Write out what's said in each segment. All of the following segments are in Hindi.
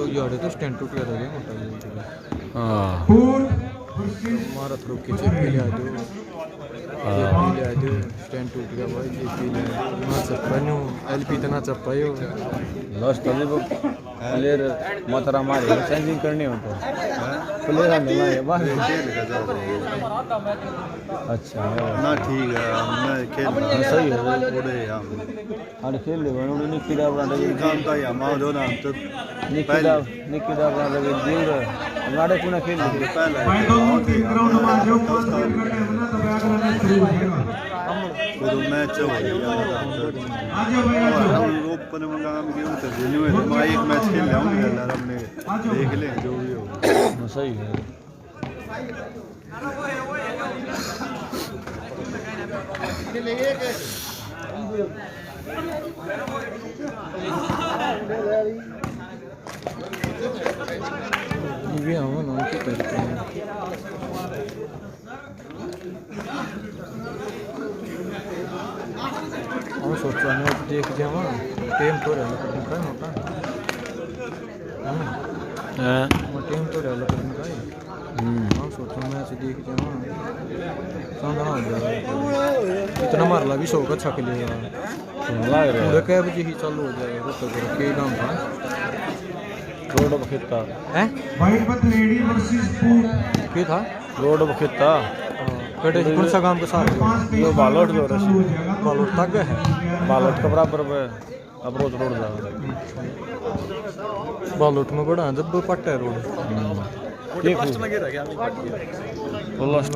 यार तो स्टैंड टूट गया था मोटा। हाँ हमारा थ्रो के जेपी ले आ दो, जेपी ले आ दो, स्टैंड टूट गया भाई, जेपी ले आ दो ना चप्पा एलपी तना चप्पा यो लास्ट तभी वो प्लेयर मात्रा मारे चेंजिंग करनी हो तो प्लेयर मिला है बाहर। अच्छा ना ठीक है मैं खेल सही है थोड़े हम हर खेल ले बनो निकिदा बना दे काम का या मां दो ना तो निकिदा बना दे दूर हमारे पुणे खेल ले पहले भाई दोनों टीम ग्राउंड में जो पास गेम करने हैं ना तो बैक रहना शुरू हो जाएगा। तो मैच हो गया आ जाओ भाई आ जाओ। ओपन में काम किया तो रिन्यू है मैं एक मैच खेल लाऊंगा यार हमने देख ले जो भी हो। सही है ये हम ना क्या करते हैं हम सोच रहे हैं देख जावा टीम तो रहना पड़ेगा का मोटा हैं टीम तो रहना पड़ेगा हम सोच रहे मैच देख जावा सामना हो जाएगा इतना मार ला भी 100 का छक लेगा लग रहा पूरे है कैब जी ही चालू हो जाएगा तो के नाम था रोड बखिता हैं भाई पथरेड़ी वर्सेस पूर के था रोड बखिता कटे कौन सा काम के साथ जो बालोट जो रसी बालोट तक है बालोट के बराबर पे अप्रोच रोड जा बालोट में बड़ा जब पट्टा है रोड ठीक है लास्ट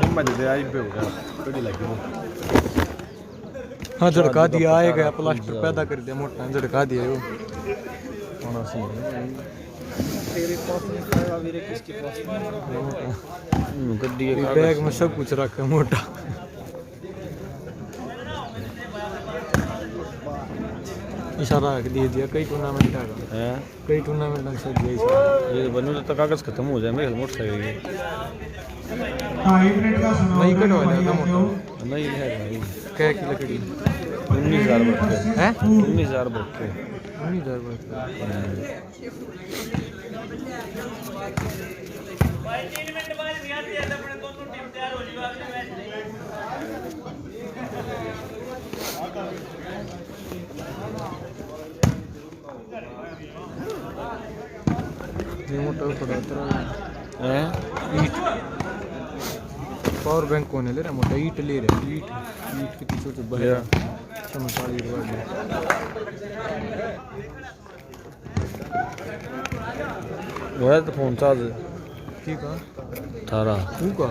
हिम्मत दे आई पे होगा कड़ी लगी वो हाँ झड़का दिया आएगा प्लास्टर पैदा कर दिया मोटा झड़का दिया वो होना सी तेरे पास नहीं खाया मेरे किसके पास गड्डी बैग में सब कुछ रखा मोटा इशारा दे दिया कई टूर्नामेंट आ गए है कई टूर्नामेंट से दिया इशारा ये बनू तो कागज खत्म हो जाए मेरे मोटरसाइकिल 2.5 मिनट का समय नहीं कटवा भाई देगा आ मोटा जाओ। नहीं है भाई क्या की लकड़ी 19,000 बच्चे हैं 19,000 बच्चे 19,000 बात ये मोटा पड़ा था हैं ईट पावर बैंक कौन है ले रहा मोटा ईट ले रहा ईट ईट के पीछे से बह समझाड़ी रहा वो है तो फोन चार्ज ठीक है थारा तू का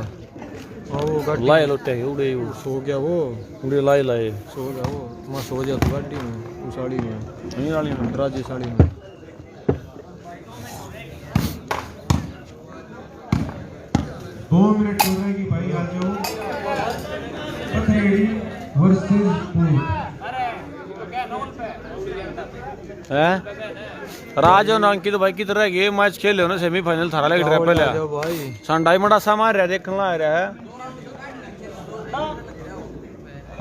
वो गाड़ी लाए लोटे उड़े सो गया वो उड़े लाए लाए सो गया वो मैं सो गया तो गाड़ी में उस साड़ी में नहीं वाली में दराजी साड़ी में 2 मिनट हो जाएगी भाई आ जाओ पथरेड़ी वर्सेस पूर हैं राज और अंकित भाई किधर रह गए मैच खेले हो ना सेमीफाइनल थारा लेके ट्रैप पे लिया भाई संडाई मंडा सा मार रहा देखने ला रहा है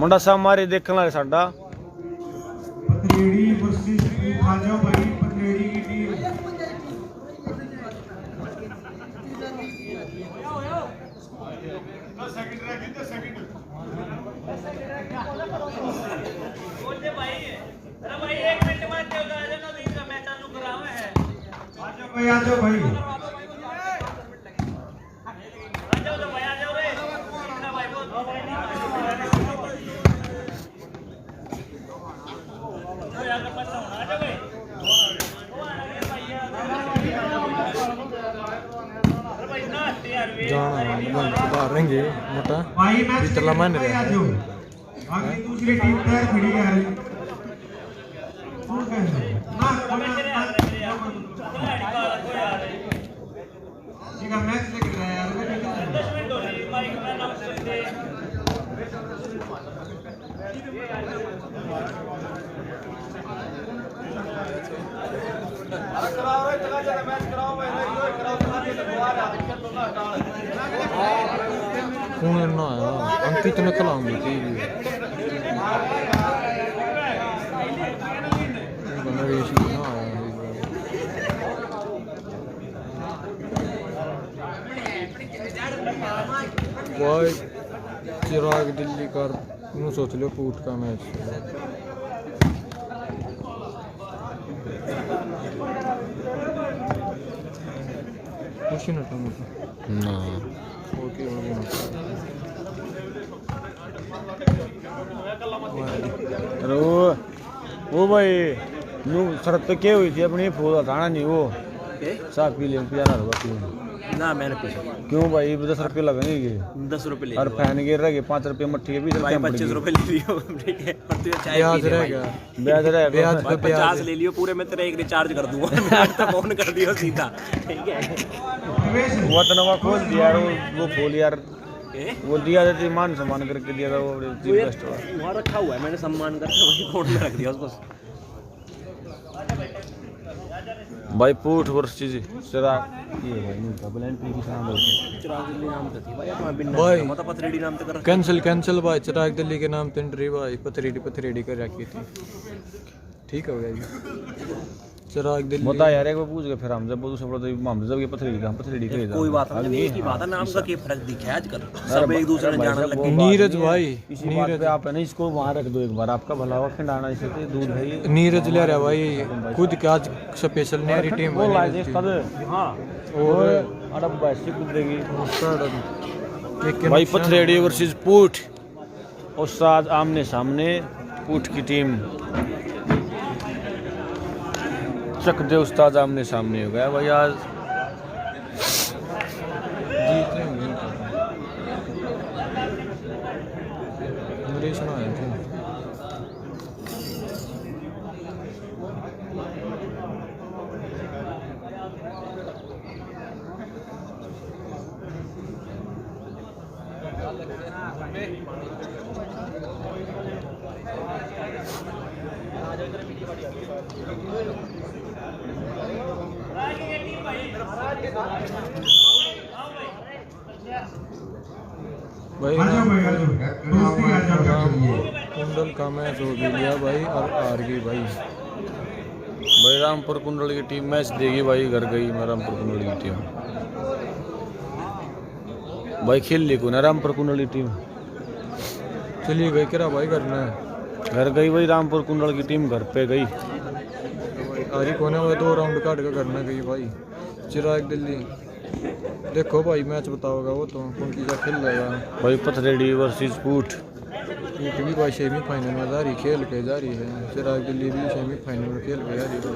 मंडा सा मारे देखने ला साडा पथरेड़ी वर्सेस पूर आ जाओ भाई पथरेड़ी की टीम भाई आ जाओ भाई जाना रहेंगे मोटा भाई मैच इतना मान भाई आ रहा जाओ आगे दूसरी टीम तैयार खड़ी है कौन कह रहा है ठीक है मैच लेके रहा है यार कौन ना आया अंकित ने खिलाऊंगी थी नरेश भी ना आया भाई चिराग दिल्ली का सोच लो पूट का मैच खुश ना ना ओके अरे वो भाई नू शरत तो क्या हुई थी अपनी फूल हटाना नहीं वो साफ पी लिया पिया होगा क्यों ना मैंने पूछा क्यों भाई 10 रुपये लगेंगे 10 रुपए ले और फैन गिर रहे 5 रुपये मट्टी के 20 भाई रुपये 25 रुपए ले लियो ठीक है और तू चाय ब्याज पी ले रहेगा ब्याज रहे ब्याज पे 50 ले लियो पूरे में तेरा एक रिचार्ज कर दूंगा तो फोन कर दियो सीधा ठीक है वो तो नवा खोल दिया यार वो फूल यार ए? वो दिया था मान सम्मान करके दिया था वो चीफ गेस्ट वाला। वहाँ रखा हुआ है मैंने सम्मान करके वही फोन में रख दिया उसको भाई पूठ वर्सेस चिराग ये भाई नहीं डबल एंट्री की शाम बोलते चिराग दिल्ली नाम तो थी भाई अपना बिन भाई। मतलब पथरेडी नाम तो कर कैंसिल भाई चिराग दिल्ली के नाम तंडरी भाई पथरेडी कर रखी थी ठीक हो गया जी चिराग दिल्ली बता यार एक बार पूछ के फिर हम जब दूसरे बोलते हम जब ये पथरेडी के कोई बात नहीं एक ही बात है नाम का क्या फर्क दिखा है आजकल सब एक दूसरे में जाने लगे नीरज भाई इसी बात पे आप है ना इसको वहाँ रख दो एक बार आपका भला हुआ खिंडाना इसे तो दूध है ये नीरज ले रहा भाई खुद के आज स्पेशल नई टीम वो लाए थे कद हां और अरब वैसे कूदेगी भाई पथरेडी वर्सेस पूठ उस्ताद आमने सामने पूठ की टीम चक दे उस्ताद आमने सामने हो गया भाई आज जीत रहे होंगे नरेश ना आए थे भाई कुंडल का मैच हो गया भाई और हार गई भाई रामपुर कुंडल की टीम मैच देगी भाई घर गई रामपुर कुंडल की टीम भाई खेल ली को ना रामपुर कुंडल की टीम चलिए गई क्या भाई करना है घर गई भाई रामपुर कुंडल की टीम घर पे गई आरी कोने में 2 राउंड काट के करना गई भाई चिराग दिल्ली देखो भाई मैच बताओगा वो तो कौन सा खेल रहेगा भाई पथरेडी वर्सेस पूठ भी भाई सेमीफाइनल में जा रही खेल के जा रही है चिराग दिल्ली भी सेमीफाइनल में खेल के जा रही है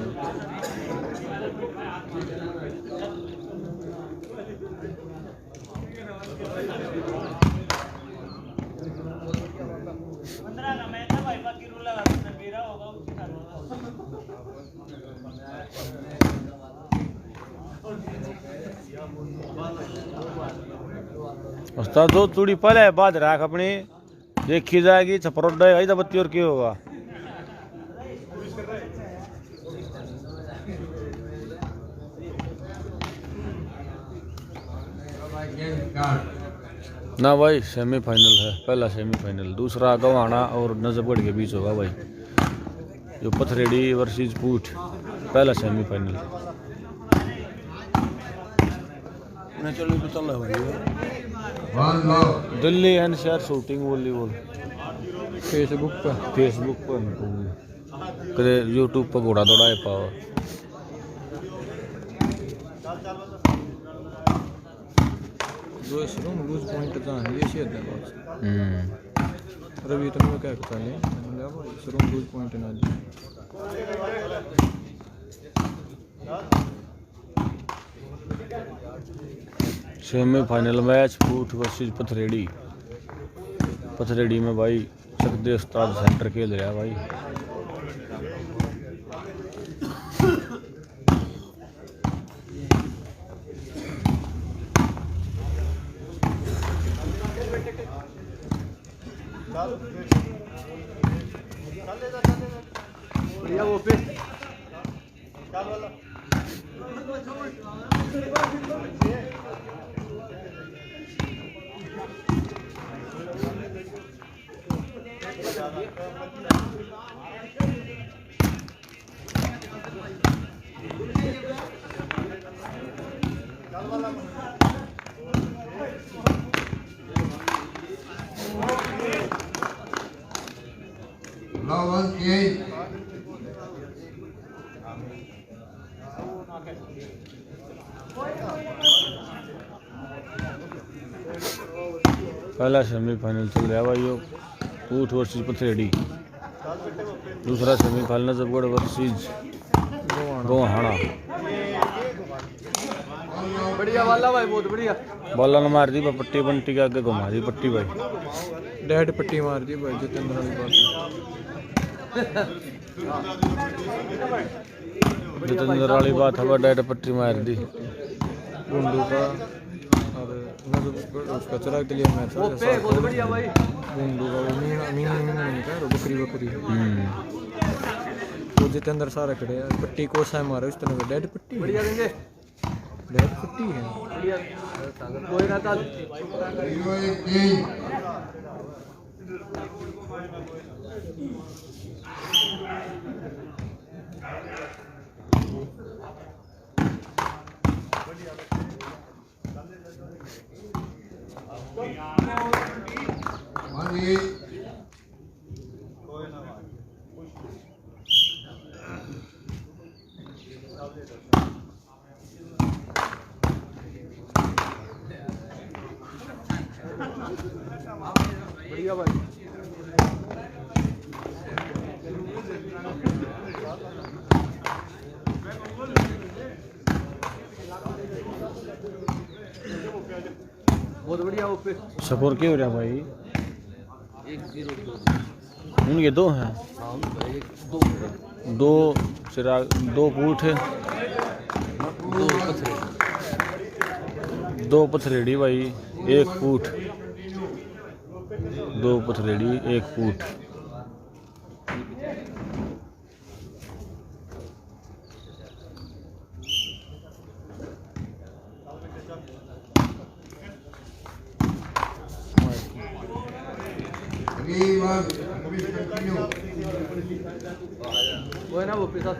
उस्ताद दो चूड़ी पहले बाद राख अपनी देखी जाएगी छपरोड भाई तो बत्ती और क्या होगा ना भाई सेमीफाइनल है पहला सेमीफाइनल दूसरा गवाना और नजफगढ़ के बीच होगा भाई जो पथरेडी वर्सेस पूठ पहला semifinal Delhi NCR shooting volleyball Facebook पर कदे यूट्यूब पर घोड़ा दौड़ाए पाओ जो इसमें लूज पॉइंट जान ये शेयर है बस रवि तो मैं क्या कहता है ले भाई सरो लूज पॉइंट ना जी सेमीफाइनल मैच पूठ वर्सेस पथरेडी में भाई चकदे उस्ताद सेंटर खेल रहा भाई पहला सेमीफाइनल चल रहा है भाई, यो ऊठ वर्सेस पथरेडी। दूसरा सेमीफाइनल नजफगढ़ वर्सेस गोहाना। बढ़िया वाला भाई, बहुत बढ़िया। बॉला ने मार दी पट्टी बंटी के आगे घुमा दी पट्टी भाई, डेड पट्टी मार दी भाई जितेंद्र वाली बात। जितेंद्र वाली बात हवा, डेड पट्टी मार दी। गुंडू का और उसका चिराग के लिए मैच बहुत बढ़िया भाई। गुंडू का वो मीना का बकरी बकरी वो जितेंद्र सारे खड़े हैं। पट्टी को सा मारा इस तरह डेड पट्टी बढ़िया देंगे, डेड पट्टी है बढ़िया। कोई ना था बढ़िया भाई। बहुत बढ़िया। ओपे स्कोर क्या हो रहा भाई? 1-0 उनके दो हैं। दो चिराग, दो पूठ, दो पथरेड़ी भाई, एक पूठ। दो पथरेड़ी एक पूठ। वो है ना वो पिता और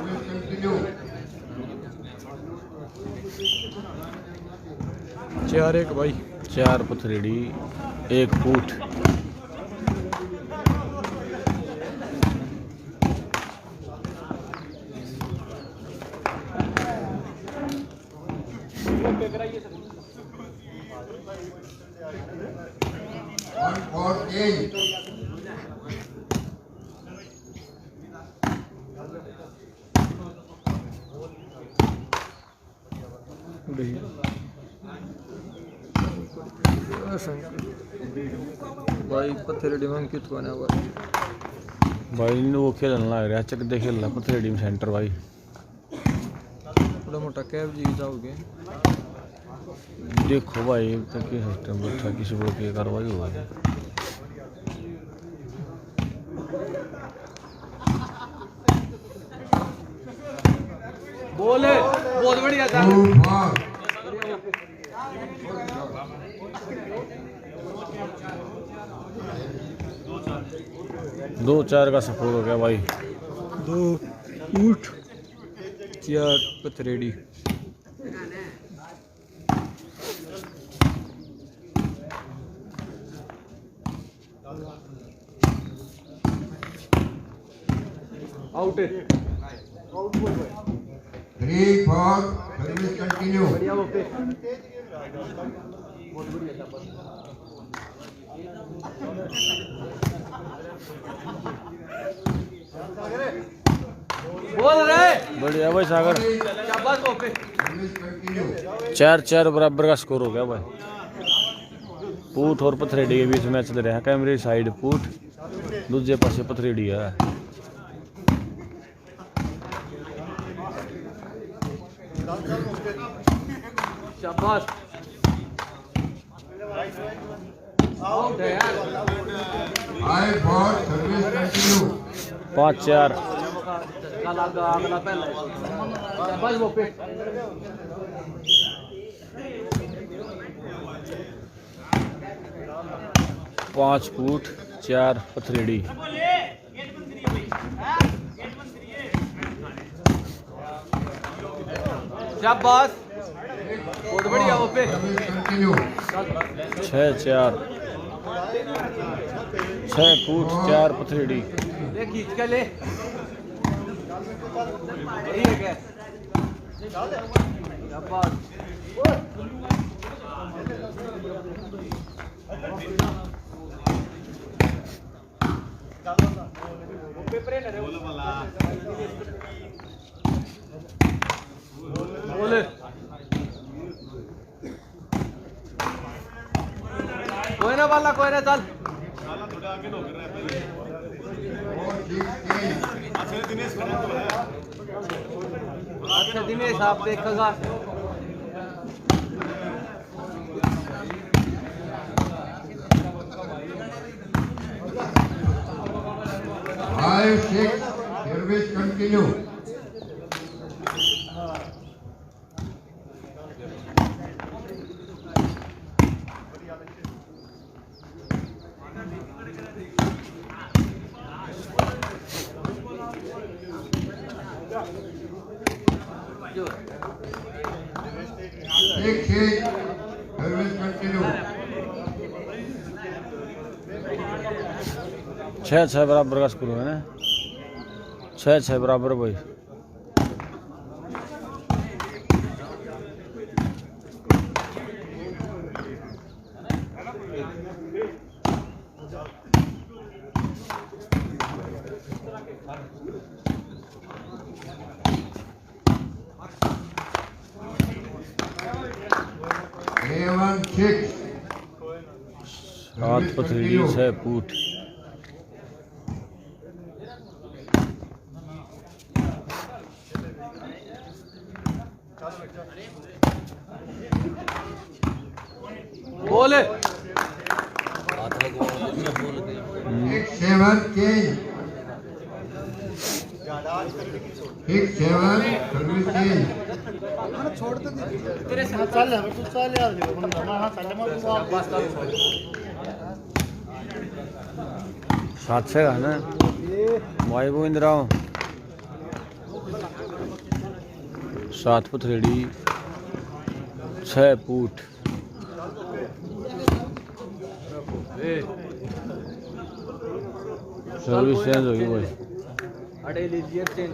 1 कंटिन्यू। 4-1 भाई। 4 पथरेड़ी एक पूठ। भाई पथरेडी में क्यों तो आना भाई ने वो खेलना लग रहा है, चक दे खेलना पथरेडी में सेंटर भाई। थोड़ा मोटा कैब जी जाओगे देखो भाई तक के सिस्टम बैठा किसी को क्या कार्रवाई हुआ है। बोले बहुत बढ़िया था। 2-4 का स्कोर हो गया भाई। 2 ऊठ 4 पथरेडी। Out 3-4 service continue. बढ़िया वो पे बोल रहे बढ़िया भाई सागर। शाबाश वो पे 4-4 बराबर का स्कोर हो गया भाई। पूठ और पथरेडी के बीच मैच चल रहा है। कैमरे साइड पूठ, दूसरे पासे पथरेडी है। शाबाश I for service continue. 5-4 अगला पहला शाबाश वो पे 5 फुट 4 पथरेड़ी। शाबाश बहुत बढ़िया वो पे Service continue. 6-4 6 फुट 4 पथरेड़ी। ले खींच के ले यही है क्या शाबाश बोले कोई ना वाला कोई ना चल 4-6. अच्छा दिनेश आप देखेगा 5-6. Service continue. Six. Service continue. 6-6 बराबर का स्कोर है ना 6-6 बराबर भाई। A1-6. 7 पथरेड़ी 6 फुट। बोले 6-7 change. 6-7 service change. तेरे से चल तू चल यार हां चल मैं तू वापस कर 7 है ना भाई वो Indira 7 Pathredi 6 foot. Service change होगी भाई। अड़े लीजिए चेंज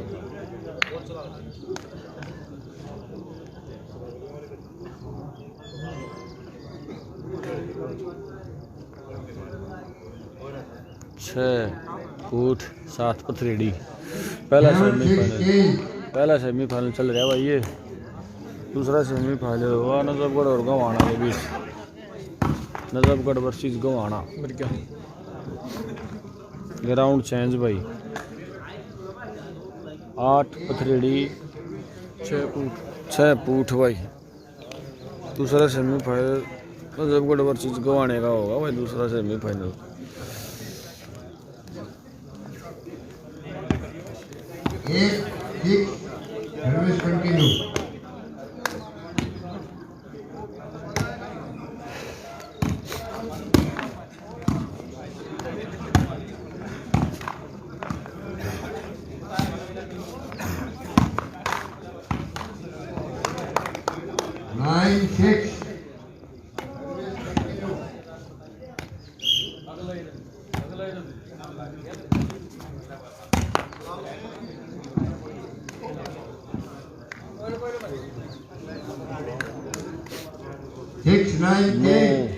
छः फुट 7 पथरेड़ी। पहला सेमीफाइनल चल रहा है भाई ये। दूसरा सेमीफाइनल हुआ नजफगढ़ और गवाना के बीच। नजफगढ़ वर्सेस गवाना। ग्राउंड चेंज भाई। 8 पथरेड़ी 6 फुट भाई। दूसरा सेमीफाइनल नजफगढ़ वर्सेस गवाने का होगा भाई दूसरा semifinal. Service continue. Nine, 6. Six, 9, 10.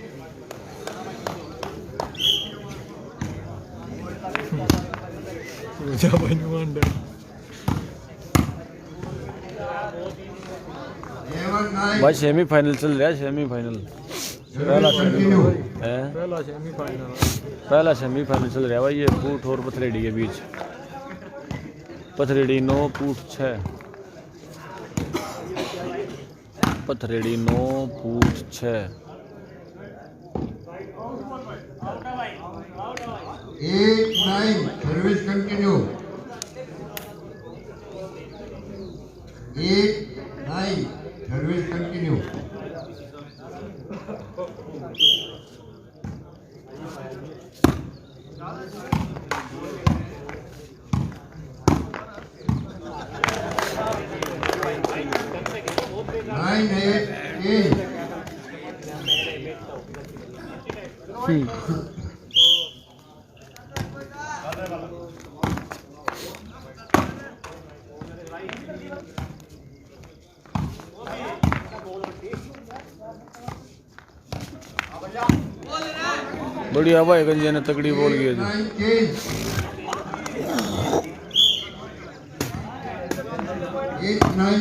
भाई सेमीफाइनल चल रहा है सेमीफाइनल। पहला सेमीफाइनल है पहला सेमीफाइनल चल रहा है भाई ये फुट और पथरेड़ी के बीच। पथरेड़ी 9 फुट 6 पथरेड़ी 9 foot 6। 8-9 service continue. 8-9 service continue. बढ़िया भाई गंजे ने तगड़ी बोल गई जी। 8-9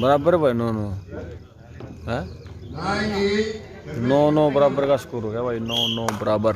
बराबर भाई 9-9 है। 9-9 बराबर का स्कोर हो गया भाई। 9-9 बराबर।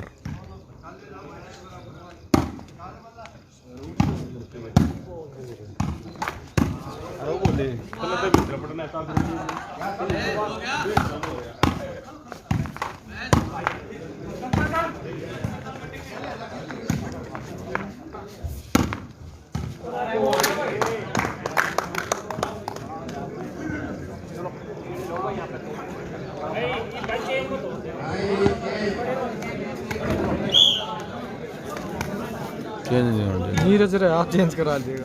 नीरज रे आप चेंज करा देगा।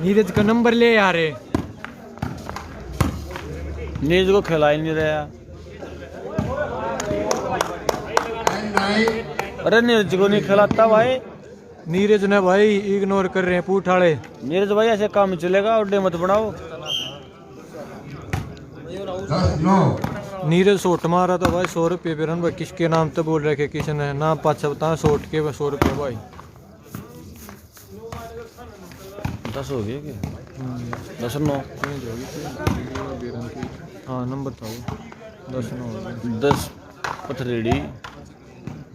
नीरज का नंबर ले यार। नीरज को खिला ही नहीं रहा। अरे नीरज को नहीं खिलाता भाई। नीरज ने भाई इग्नोर कर रहे हैं पूठाड़े। नीरज भाई ऐसे काम चलेगा और मत बनाओ। 10-9 नीरज शॉट मारा था भाई 100 रुपये पे रन भाई। किसके नाम तो बोल रखे किसने नाम पाछा बता। शॉट के 100 रुपये भाई। 10 हो गया क्या? 10-9 हाँ नंबर था वो 10-9। 10 पथरेड़ी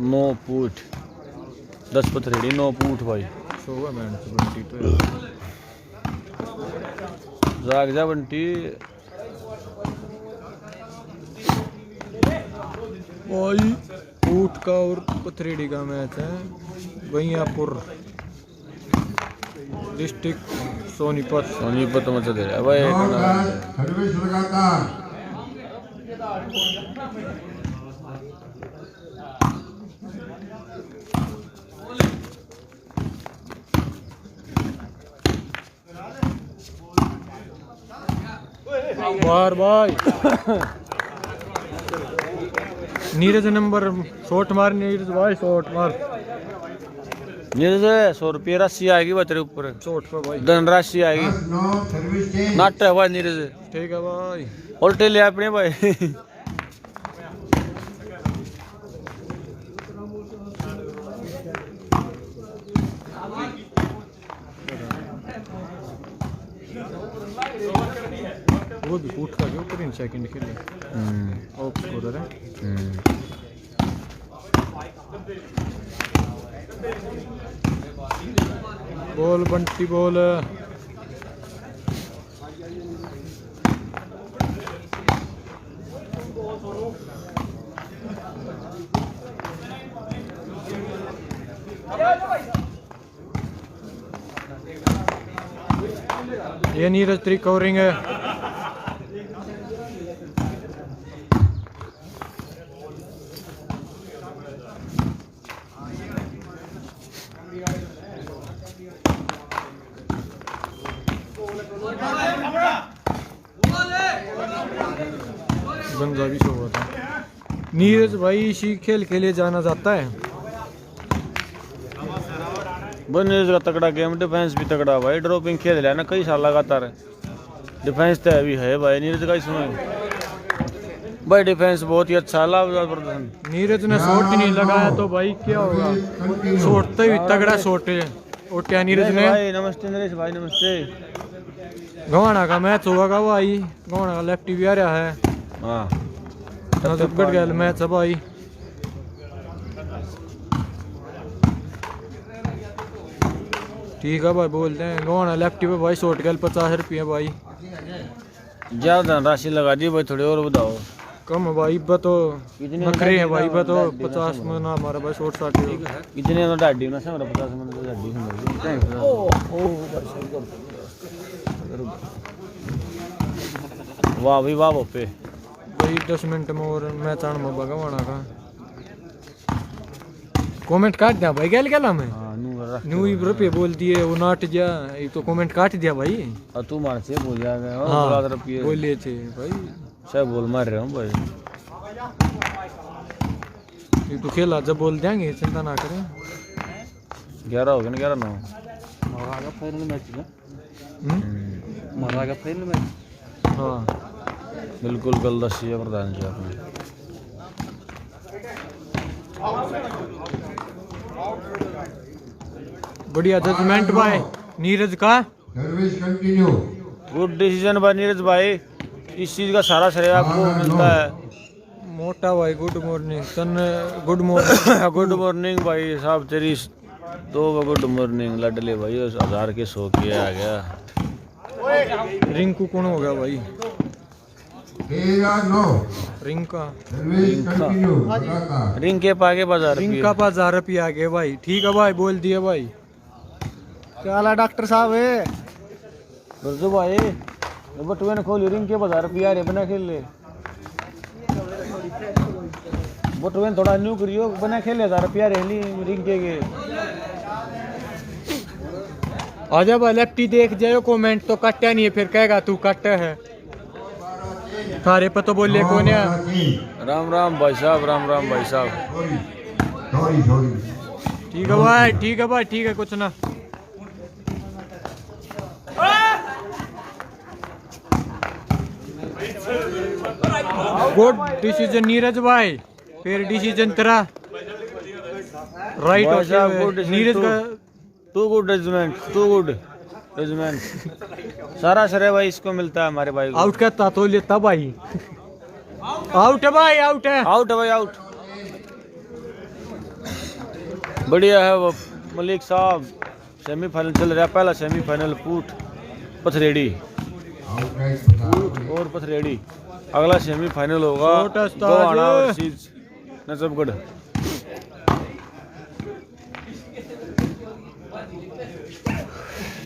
9 फुट। 10 पथरेड़ी 9 फुट भाई। 100 मैंने तो बंटी तो जाग जा बंटी। भाई ऊट का और पथरेड़ी का मैच है। बहियापुर डिस्ट्रिक्ट सोनीपत मचा दे रहा है भाई। सर्विस लगातार। बार भाई नीरज नंबर शॉट मार। नीरज भाई शॉट मार। नीरज 100 रुपये राशि आएगी भाई तेरे ऊपर। शॉट पर भाई धन राशि आएगी। 10-9 सर्विस चेंज। नाट है भाई नीरज। ठीक है भाई। उल्टे ले अपने भाई। वो भी ऊट का जो ऊपर सेकंड खेले ऑफ स्कोरर है। Ball Bunty ball. ये नीरज त्रिक कवरिंग है। गंजा भी हुआ था। नीरज भाई इसी खेल के लिए जाना जाता है। नीरज का तगड़ा गेम। डिफेंस भी तगड़ा भाई। ड्रॉपिंग खेल रहा है ना कई साल लगातार। डिफेंस तो अभी है भाई नीरज का इसमें भाई। डिफेंस बहुत ही अच्छा प्रदर्शन। नीरज ने शॉट ही नहीं लगाया तो भाई क्या होगा। शॉट तो ही तगड़ा शॉट है। ओटिया नीरज ने। भाई नमस्ते नरेश भाई नमस्ते। गवाना का मैच होगा का भाई, गवाना का लेफ्टी भी आ रहा है। हाँ नजफगढ़ गया मैच है भाई। ठीक है भाई बोलते हैं गवाना लेफ्टी पे भाई शॉर्ट गया 50 रुपये भाई। ज्यादा राशि लगा दी भाई, थोड़ी और बताओ। कम है भाई बा तो नखरे है भाई बा तो 50 में ना हमारा भाई शॉर्ट 60 कितने तो डाडी ना समरा 50 में तो डाडी समझ। वाह भाई वाह पे भाई 10 मिनट में और मैच आने में गवाना का। कमेंट काट दिया भाई गैल गला में। हां न्यू रुपये बोल दिए वो नाट जा, ये तो कमेंट काट दिया भाई। और तू मार से बोल जा गया हाँ 12 रुपये बोले थे भाई। सब बोल मार रहा हूं भाई। ये तो खेला जब बोल देंगे चिंता ना करें। 11 हो गए ना 11 9 मारा फाइनल मैच ना, हम्म? मारा फाइनल मैच। हाँ बिल्कुल कल दसिया प्रधान जी आपने। बढ़िया जजमेंट भाई नीरज का। Service continue. गुड डिसीजन भाई नीरज भाई, इस चीज का सारा श्रेय आपको मिलता है। मोटा भाई good morning son. Good morning good morning भाई साहब, तेरी 2 गुड मॉर्निंग लडले भाई। 1000 के 100 किया आ गया। रिंकू कौन हो गया भाई? 13-9। रिंग का सर्विस कंटिन्यू। लगातार। रिंग के पागे बाजार रिंग का 5000 रुपये आ गए भाई। ठीक है भाई बोल दिए भाई। क्या हाल है डॉक्टर साहब? गुरजू भाई बटुए ने खोली रिंग के बाजार पिया रे बना खेल ले। बटुए ने थोड़ा न्यू करियो बना खेले 1000 रुपया रे रिंग के। आजा भाई लेफ्टी देख जाओ कमेंट तो कट्टा नहीं है फिर कहेगा तू कट्टा है। थारे पे तो बोले कौन है? राम राम भाई साहब, राम राम भाई साहब। सॉरी। ठीक है भाई ठीक है भाई ठीक है कुछ ना। गुड डिसीजन नीरज भाई। फिर डिसीजन तेरा राइट भाई साहब, good हो decision नीरज too. का। Too good judgement, too good judgement. सारा श्रेय भाई इसको मिलता है हमारे भाई को। आउट करता तो लेता भाई। आउट है भाई आउट है। आउट है भाई आउट। बढ़िया है वो मलिक साहब। सेमीफाइनल चल रहा है, पहला सेमीफाइनल पूट पथरेडी और पथरेडी। अगला सेमीफाइनल होगा छोटा उस्ताद। गोवाना वर्सेस नजफगढ़।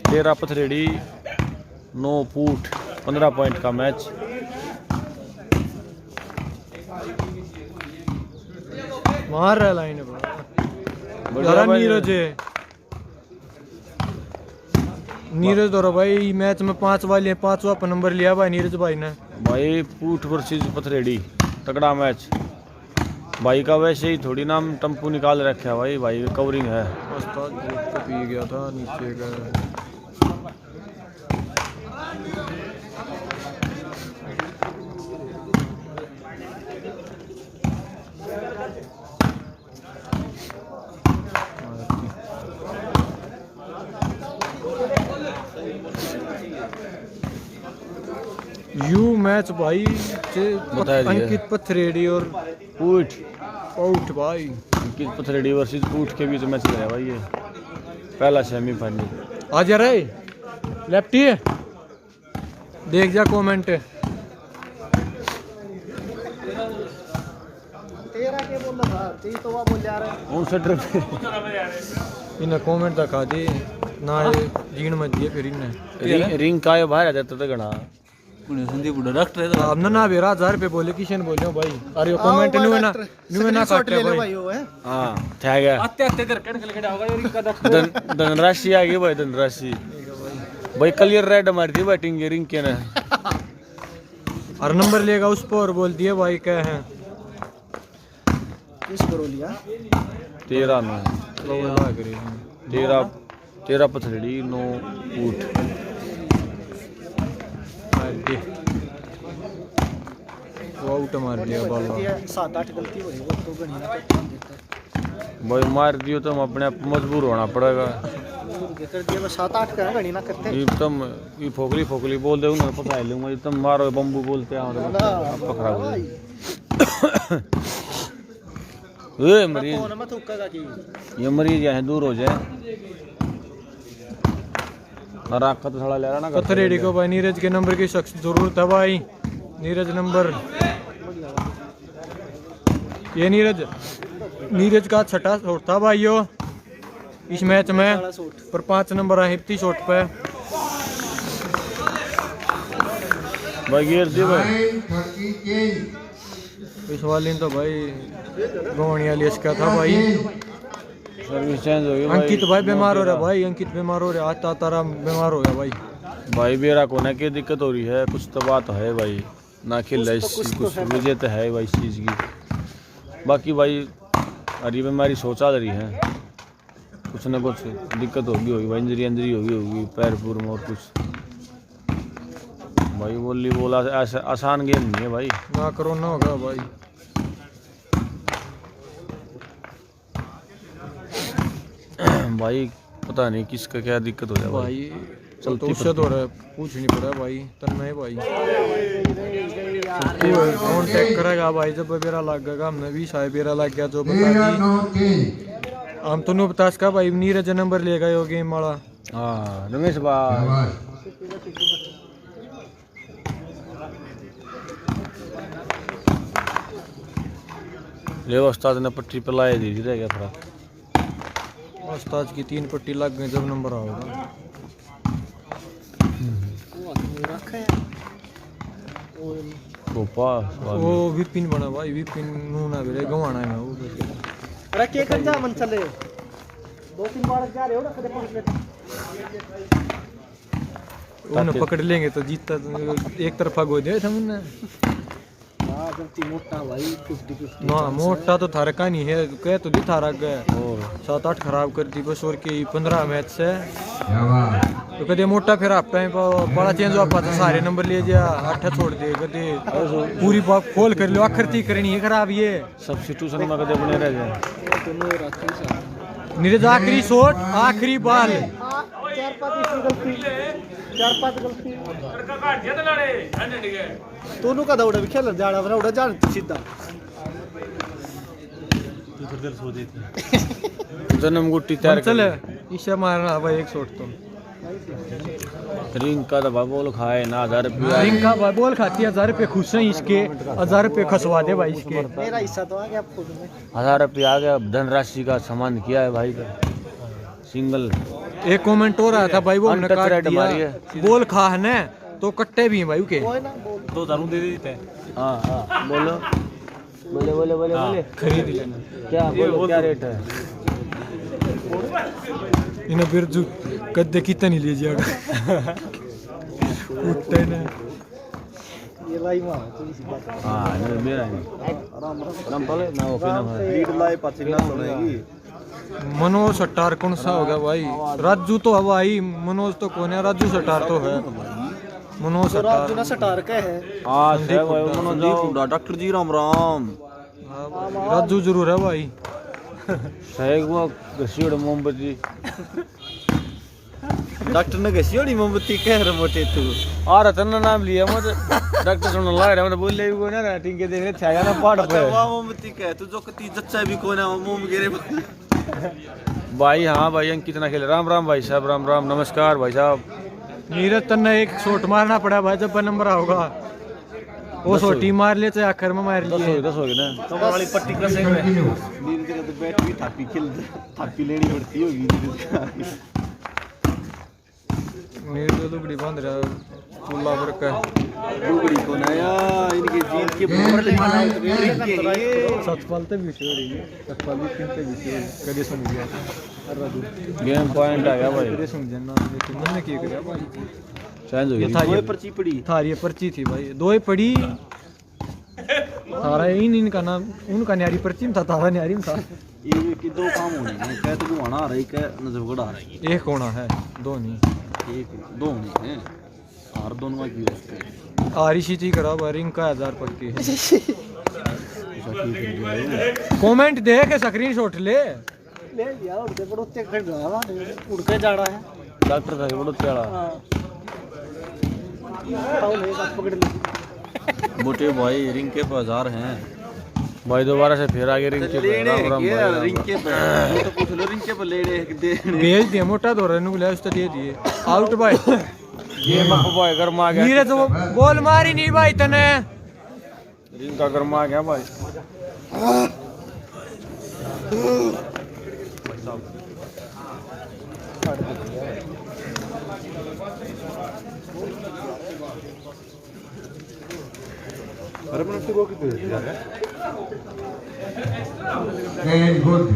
तेरह पथरेडी 9 पूट 15 पॉइंट का मैच। मार रहा लाइन बढ़िया भाई। नीरज है। नीरज दौरा भाई मैच में 5 वाले 5वां नंबर लिया भाई नीरज भाई ने। भाई पूट वर्सेस पथरेडी तगड़ा मैच। भाई का वैसे ही थोड़ी नाम टम्पू निकाल रखा है भाई, भाई का कवरिंग है। उस्ताद ब्रेक तो पी गया था नीचे का। यू मैच भाई बता दिया। अंकित पथरेडी और पूट आउट भाई। अंकित पथरेडी वर्सेस पूट के बीच मैच है भाई ये पहला सेमीफाइनल। आ जा रहे लेफ्टी है देख जा कमेंट। इन्हें कमेंट दिखा दे ना जीण मत दिए फिर इन्हें रिंग का बाहर आ जाता था घना। डॉक्टर है अब ना बेरा 1000 रुपये बोले किशन बोले हो भाई। अरे कमेंट न्यू ना काटे भाई। हां ठीक है। आते आते इधर कण के खड़ा होगा ये रिंग का डॉक्टर। धनराशि आ गई भाई, धनराशि भाई क्लियर रेड मार दी बैटिंग रिंग के ने। और नंबर लेगा उस पर बोल दिए भाई क्या है। किस करो लिया 13 9 13 पथरेडी 9 पूट। वो आउट मार दिया बॉल। 7-8 गलती हो रही वो तो गणी ना भाई मार दियो तो हम अपने आप मजबूर होना पड़ेगा। एकदम ये फोकली फोकली बोल दे उन्हें पकड़ लूंगा एकदम मारो बम्बू बोलते हैं पकड़ा हुआ ये मरीज ये मरीज यहाँ दूर हो जाए राखा तो थोड़ा ले रहा ना पथरेड़ी को भाई नीरज के नंबर की सख्त जरूरत है भाई। नीरज नंबर, ये नीरज का छठा शॉट था भाई यो इस मैच में, पर 5 नंबर है 50 शॉट पे भाई गिर दी भाई 9:30 change. इस वाले ने तो भाई गोवनिया लिया था भाई। सर्विस चेंज हो गई भाई। अंकित भाई बीमार हो रहा है भाई, अंकित बीमार हो रहा है, आता तारा बीमार हो गया भाई। भाई बेरा को ना क्या दिक्कत हो रही है, कुछ तो बात है भाई, ना खेल इस कुछ वजह तो है भाई इस चीज़ की। बाकी भाई अरे बीमारी सोचा रही है, कुछ ना कुछ दिक्कत होगी भाई, इंजरी होगी पैर पूर में और कुछ भाई। वॉलीबॉल ऐसा आसान गेम नहीं है भाई, ना कोरोना होगा भाई। भाई पता नहीं किसका क्या दिक्कत हो जाए भाई। भाई चलते उससे तो रहा है, पूछ नहीं पड़ा भाई तन्ना है भाई। कांटेक्ट करेगा भाई जब बेरा लग गया, हमने भी शायद बेरा लग गया जो बता दी हम तो नहीं बता इसका भाई। नीरज नंबर ले गए हो गेम वाला। हाँ रमेश भाई ले उस्ताद ने पट्टी पे लाए दी रह गया थोड़ा। उस्ताद की 3 पट्टी लग गई जब नंबर आओगा। वो विपिन बना भाई, विपिन नूना बेरे गवाना है वो। अरे के कर जा मन चले 2-3 बार जा रहे हो ना कदे पकड़ लेते। उन्हें पकड़ लेंगे तो जीतता एक तरफा गो दे था मुन्ना। हां जब ती मोटा भाई 50-50 ना मोटा तो थारा का नहीं है, कह तो दी थारा गया और 7-8 खराब कर दी बस। और की 15 मैच से तो कदे मोटा फिर आप टाइम बड़ा चेंज हो पाता, सारे नंबर ले जा 8 छोड़ दे कदे पूरी बात खोल कर लो, आखिर ती करनी है खराब ये सब्स्टिट्यूशन में कदे बने रह जाए। नीरज आखिरी शॉट आखिरी बॉल 4-5 गलती दोनों का दौड़ा भी खेल जाड़ा बना उड़ा जान सीधा जन्म गुट्टी तैयार चल ईशा मारना भाई एक शॉट तो। रिंग का दबा बोल खाए ना 1000 रुपया। रिंग का भाई बोल खाती है 1000 रुपये खुश हैं इसके, 1000 रुपये खसवा दे भाई इसके। मेरा हिस्सा तो आ गया खुद में 1000 रुपया आ गया, धनराशि का सामान किया है भाई का सिंगल। एक कमेंट हो रहा था भाई वो हमने काट दिया बोल खा है तो कट्टे भी हैं भाई के। 2000 दे देते हैं। हाँ हाँ बोलो बोले बोले बोले बोले खरीद लेना क्या बोलो क्या रेट है। इन्हें बिरजू कद्दे कितना नहीं ले जाएगा उठते ना ये लाई मां थोड़ी सी बात हाँ नहीं मेरा नहीं आराम बोले ना वो फिर ना लीड लाए पछिना सुनेगी। मनोज सट्टार कौन सा होगा भाई? राजू तो है भाई, मनोज तो कौन है? राजू सट्टार तो है, मनोज राजू ना सटार का है। हाँ है भाई मनोज डॉक्टर जी राम राम। राजू जरूर है भाई। सही वो घसीड़ मोमबत्ती डॉक्टर ने घसीड़ी मोमबत्ती कह रहे मोटे तू आ रहा था ना नाम लिया मुझे डॉक्टर सुन ला रहा मैं बोल ले को ना टिंके देखने छा ना पहाड़ पे वाह मोमबत्ती कह तू जो कती जच्चा भी कोना मोम गिरे भाई। हाँ भाई अंकित ना खेले। राम राम भाई साहब, राम राम नमस्कार भाई साहब। नीरज तन्ना एक शॉट मारना पड़ा भाई जब नंबर आओगा वो शॉटी मार ले चाहे आखिर में मार लिए। 10 हो गए ना कमर वाली पट्टी कर से नींद के तो बैठ भी थापी खेल थापी लेनी पड़ती होगी। मेरे तो लुगड़ी बांध रहा चूल्हा पर का लुगड़ी को नया इनके जीत के ऊपर ले बनाए सतपाल ते भी छोड़ी सतपाल भी किनते भी छोड़ी कदे सुन गया गेम पॉइंट आ गया भाई। कदे सुन जाना लेकिन मैंने क्या किया भाई चेंज हो ये गई। था ये पर्ची पड़ी थारी पर्ची थी भाई, दो ही पड़ी तारा इनका नाम उनका न्यारी पर्ची में था, तारा न्यारी में था। ये कि दो काम होने हैं, कह तो घुमाना आ रहा है कह नजरगढ़ आ रहा है। एक होना है दो नहीं, एक दो होने हैं और दोनों की आरी शीची करा भाई रिंग का 1000 पक्की कमेंट दे के स्क्रीनशॉट ले ले लिया उड़ते पड़ोते खड़ रहा उड़ के जा रहा है डॉक्टर था बोलो चला हाँ पाउल है बात पकड़ ली मोटे भाई रिंग के बाजार हैं भाई दोबारा से फिर आगे रिंग के रिंग के तो पूछ लो रिंग के पर ले भेज दिए मोटा दो रन ले उस तो दे दिए आउट भाई ये भाई गर्मा आ गया नीरे तो बॉल मारी नहीं भाई तने रिंग का गर्मा आ गया भाई And good.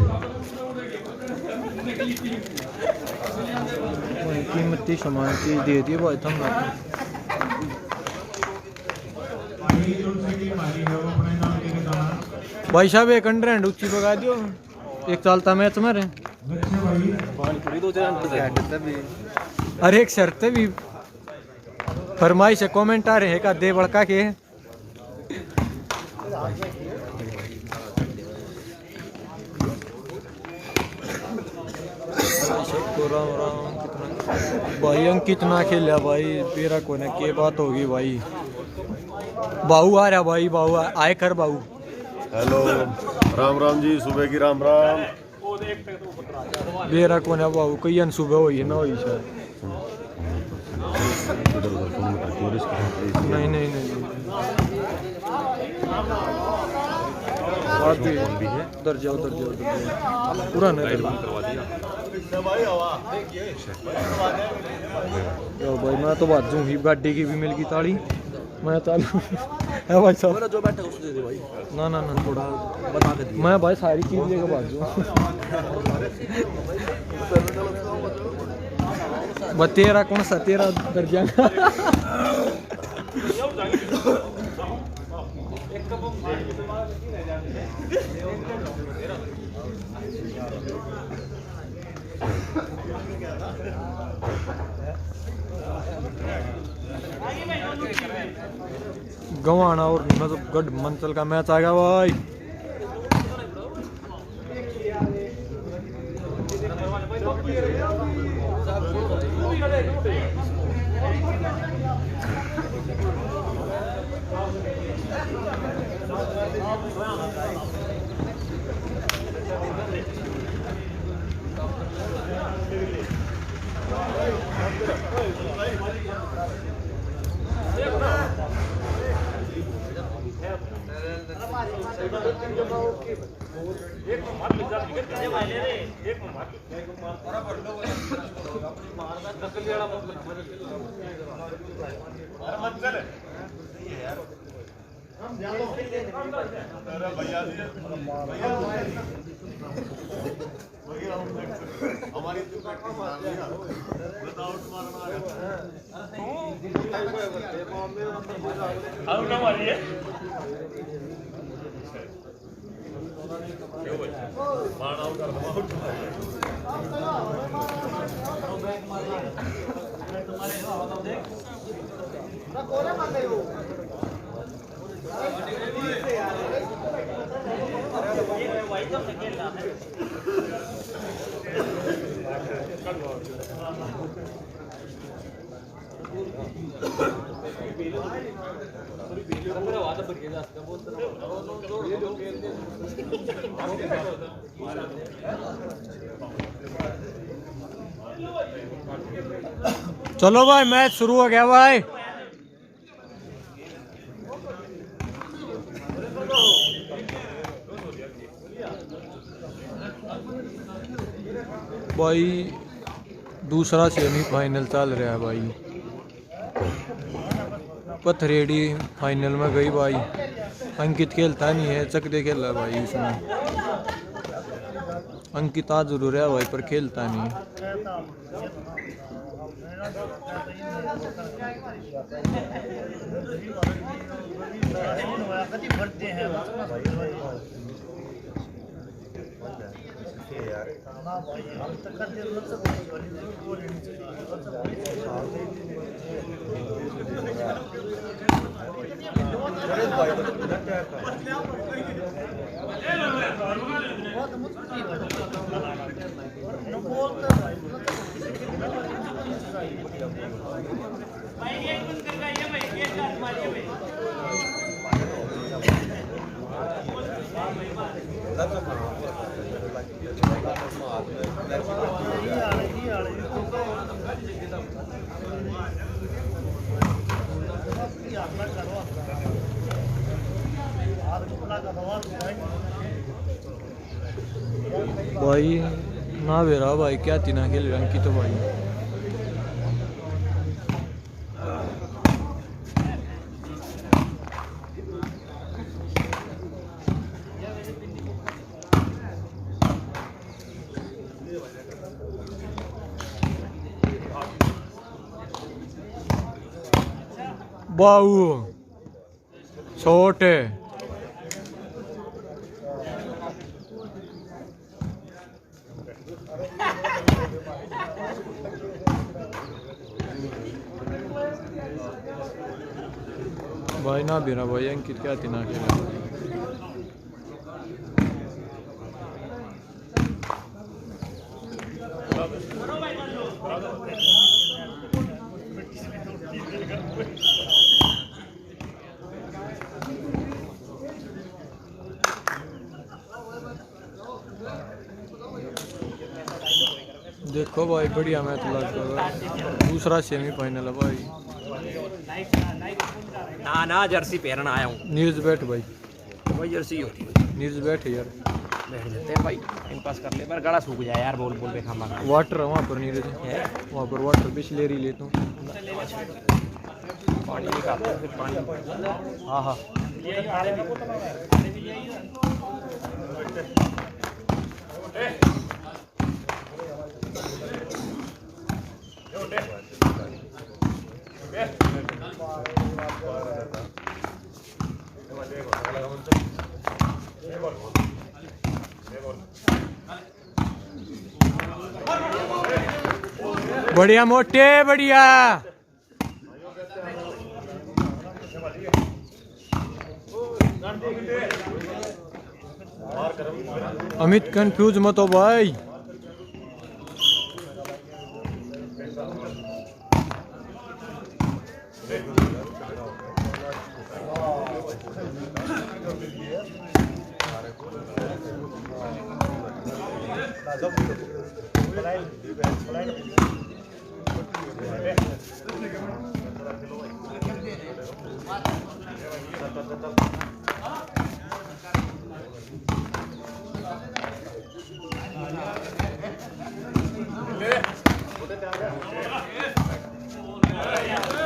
कीमती सामान चीज दे दी भाई तुमने अभी जो सी टीम आ रही है वो अपने नाम लेके जाना भाई साहब एक अंडर ऊंची भगा दियो एक चलता मैच मारे बच्चे भाई अरे एक शर्त भी फरमाइश है कमेंट आ रहे हैं का दे बड़का के राम राम भाई अंकित ना खेलिया भाई तेरा कोने के बात होगी भाई बाऊ आ रहा भाई बाऊ आए कर बाऊ हेलो राम राम जी सुबह की राम राम बेरा कोने बाऊ कई अन सुबह हुई है ना हुई शायद नहीं नहीं नहीं बात भी उधर जाओ पूरा नहीं करवा दिया भाई मैं तो बात दूँ गाड़ी की भी मिल गई ताड़ी मैं चालू है भाई साहब जो बैठा उसको दे दे भाई ना ना ना थोड़ा बता के दे मैं भाई सारी चीज लेकर बात दूँ बस तेरा कौन सा तेरा दर्जा गंवाना और मतलब गढ़ मंचल का मैच आ गया भाई चलो भाई मैच शुरू हो गया भाई भाई दूसरा सेमीफाइनल चल रहा है भाई पथरेडी फाइनल में गई भाई अंकित खेलता नहीं है चकदे खेल रहा है भाई उसमें अंकित आ जरूर है भाई पर खेलता नहीं भाई ना बेरा भाई क्या तीना खेल रहे अंकित भाई। बाऊ छोटे भाई ना बिना भाई अंकित क्या तीना खेला। देखो भाई बढ़िया मैच लगा। दूसरा सेमीफाइनल है भाई। ना ना जर्सी पहनना आया हूँ। नीरज बैठ भाई। वही जर्सी होती है। नीरज बैठ यार। बैठ जाते हैं भाई। इन पास कर ले पर गला सूख जाए यार बोल बोल पे खामा खा। वाटर है वहाँ पर नीरज है। वहाँ पर वाटर बिस्लेरी लेता हूँ। पानी निकालते हैं फिर पानी। हाँ हाँ। बढ़िया मोटे बढ़िया। अमित कंफ्यूज मत हो भाई।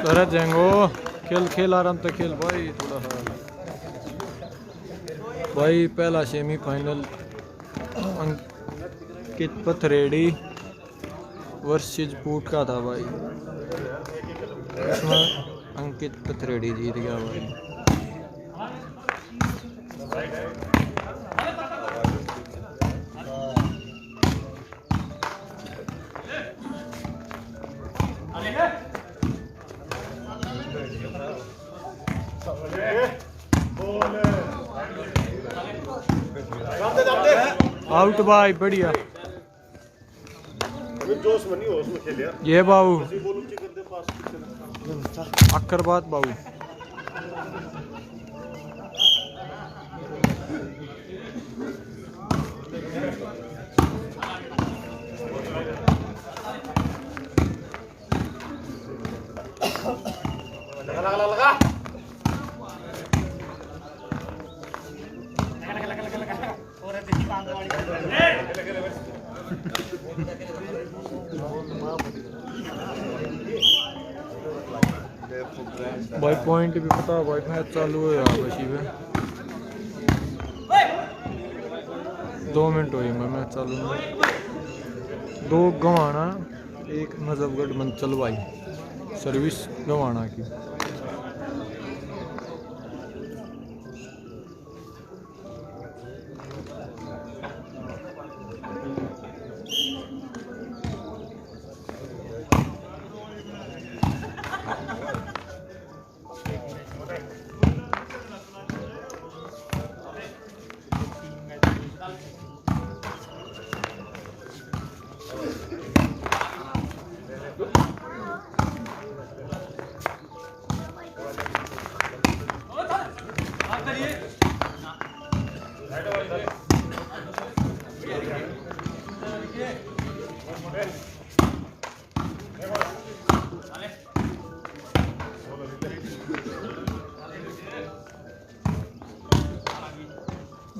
अरे जेंगो खेल खेल आराम से खेल भाई थोड़ा सा भाई। पहला सेमीफाइनल अंकित पथरेडी वर्सेस पूट का था भाई। इसमें अंकित पथरेडी जीत गया भाई। आउट भाई बढ़िया। ये बाबू अक्कर बात बाबू। भाई पॉइंट भी पता भाई मैच चालू है यार बशी पे 2 मिनट हुई मैं मैच चालू में। 2 गंवाना 1 नजफगढ़ मंचल भाई सर्विस गंवाना की।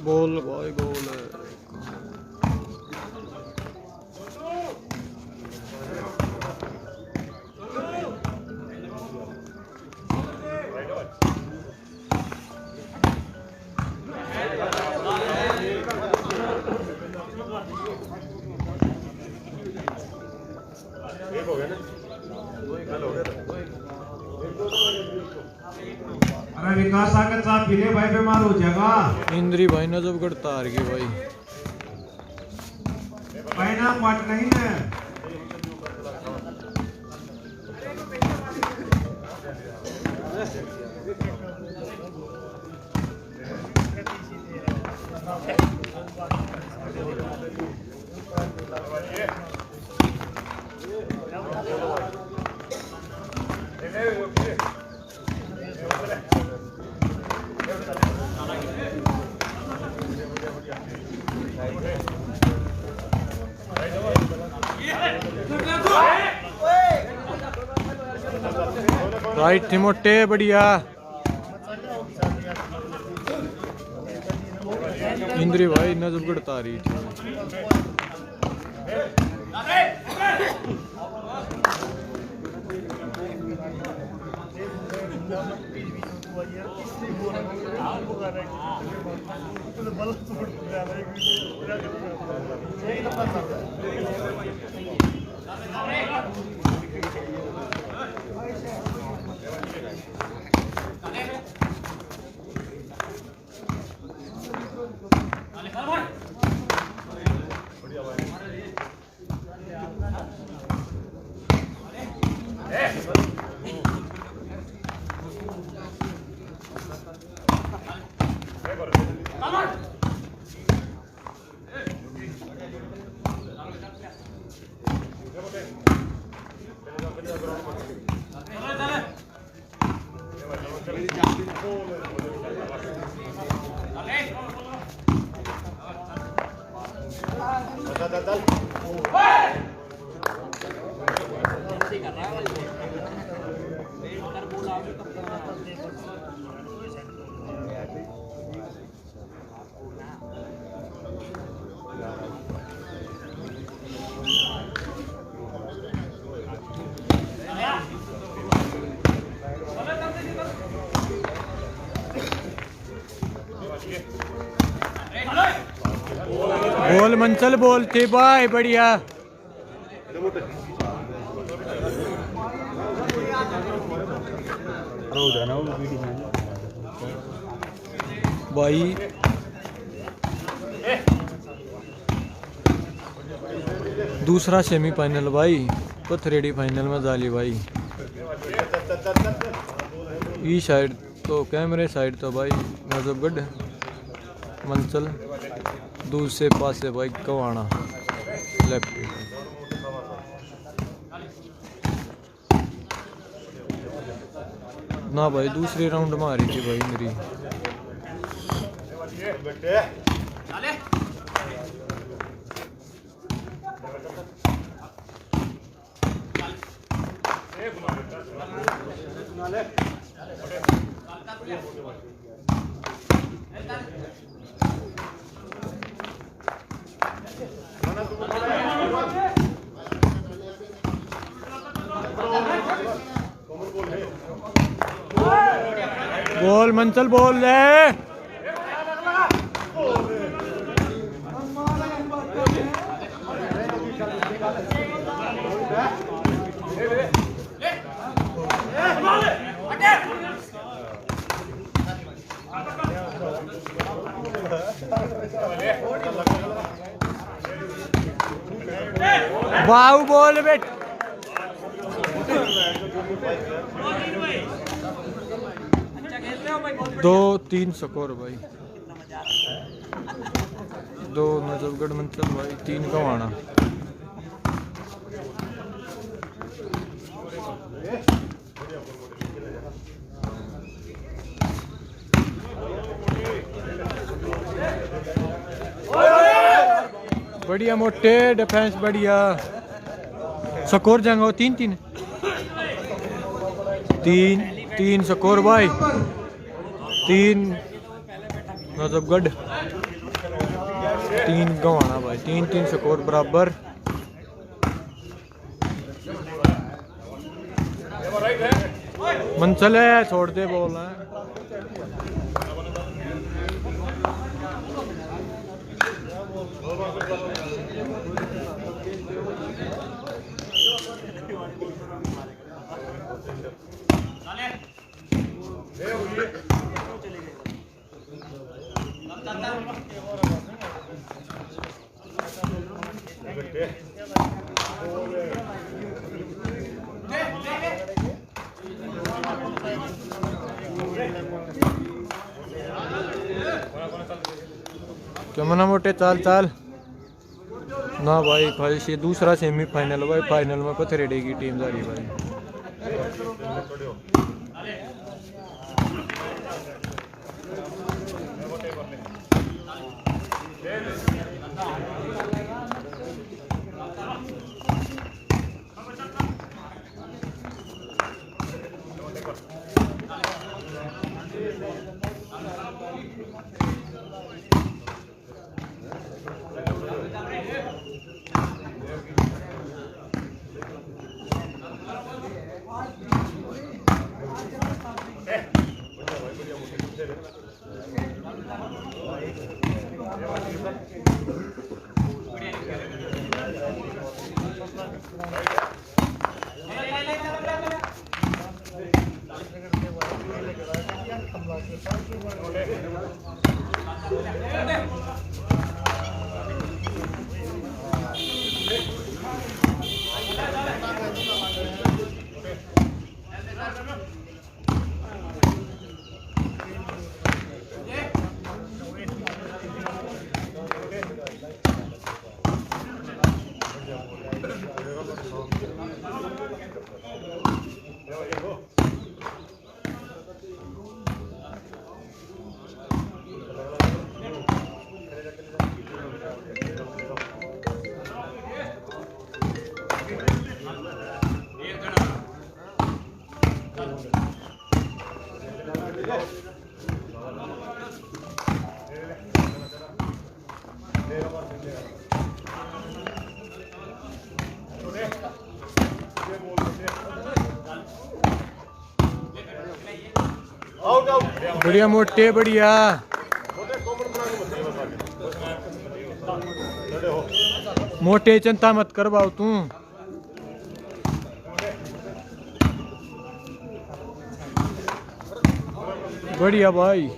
बोल भाई बोल। अरे विकास आके चाप पीले भाई, बीमार हो जाएगा। इंद्री भाई नजफगढ़ तार गए भाई। भाई ना पट नहीं है। राइट थी मोटे बढ़िया। इंद्री भाई नजफगढ़ तारी थी। बोल मंचल बोलते भाई बढ़िया। भाई दूसरा सेमीफाइनल भाई, पथरेडी फाइनल में जाली भाई। ई साइड तो कैमरे साइड तो भाई नजफगढ़ मंचल, दूसरे पासे भाई कवाना लेफ्ट। ना भाई दूसरी राउंड में आ रही थी भाई मेरी। बोल मंचल बोल ले। वाह बोल बेट। दो तीन स्कोर भाई, दो नजफगढ़ मंचल भाई, तीन कवाना। बढ़िया मोटे डिफेंस बढ़िया स्कोर जंगा 3-3 3-3 स्कोर भाई 3 नजफगढ़ 3 गंवाना भाई 3-3 स्कोर बराबर। मंचल है छोड़ दे बोल है। चमना मोटे चाल चाल ना भाई भाई ये दूसरा सेमीफाइनल भाई फाइनल में पथरेडी की टीम जा रही भाई। बढ़िया मोटे बढ़िया मोटे चिंता मत कर बाऊ तू। बढ़िया भाई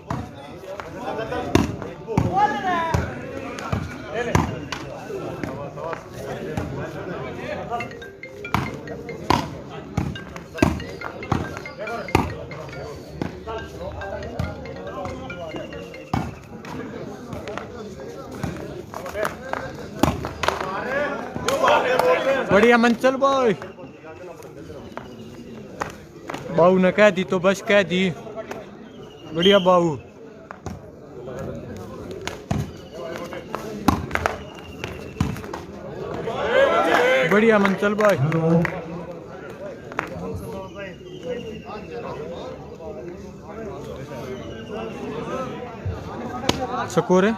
बढ़िया मंचल बॉय बाऊ ने कह दी तो बस कह दी। बढ़िया बाऊ बढ़िया मंचल बॉय स्कोर है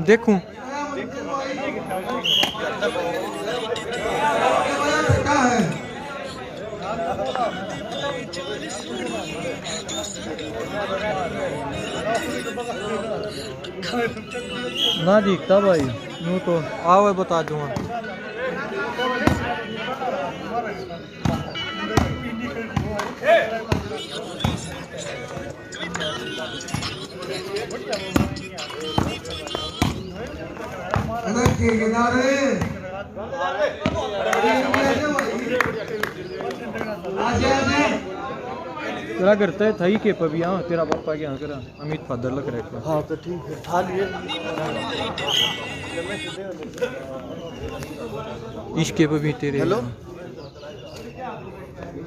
देखूं ना दिखता भाई यूँ तो आओ बता दूंगा। तेरा करता है थाई के पभी हाँ तेरा पापा के यहाँ करा अमित फादर लग रहा है। हाँ तो ठीक है इसके पे भी तेरे हेलो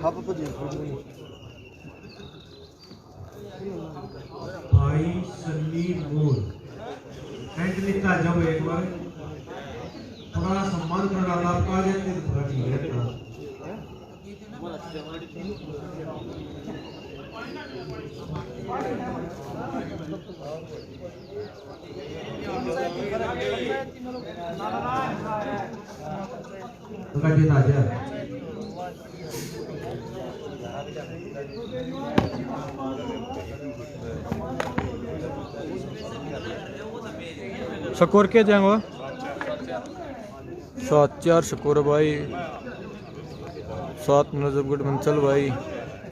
हाँ पापा जी भाई सन्नी मोर एंड लिखा जाओ एक बार थोड़ा सम्मान कर डाला आपका जैसे थोड़ा ठीक है उनका जीत आ जाए स्कोर क्या जाएंगे 7-4 स्कोर भाई 7 नजफगढ़ मंचल भाई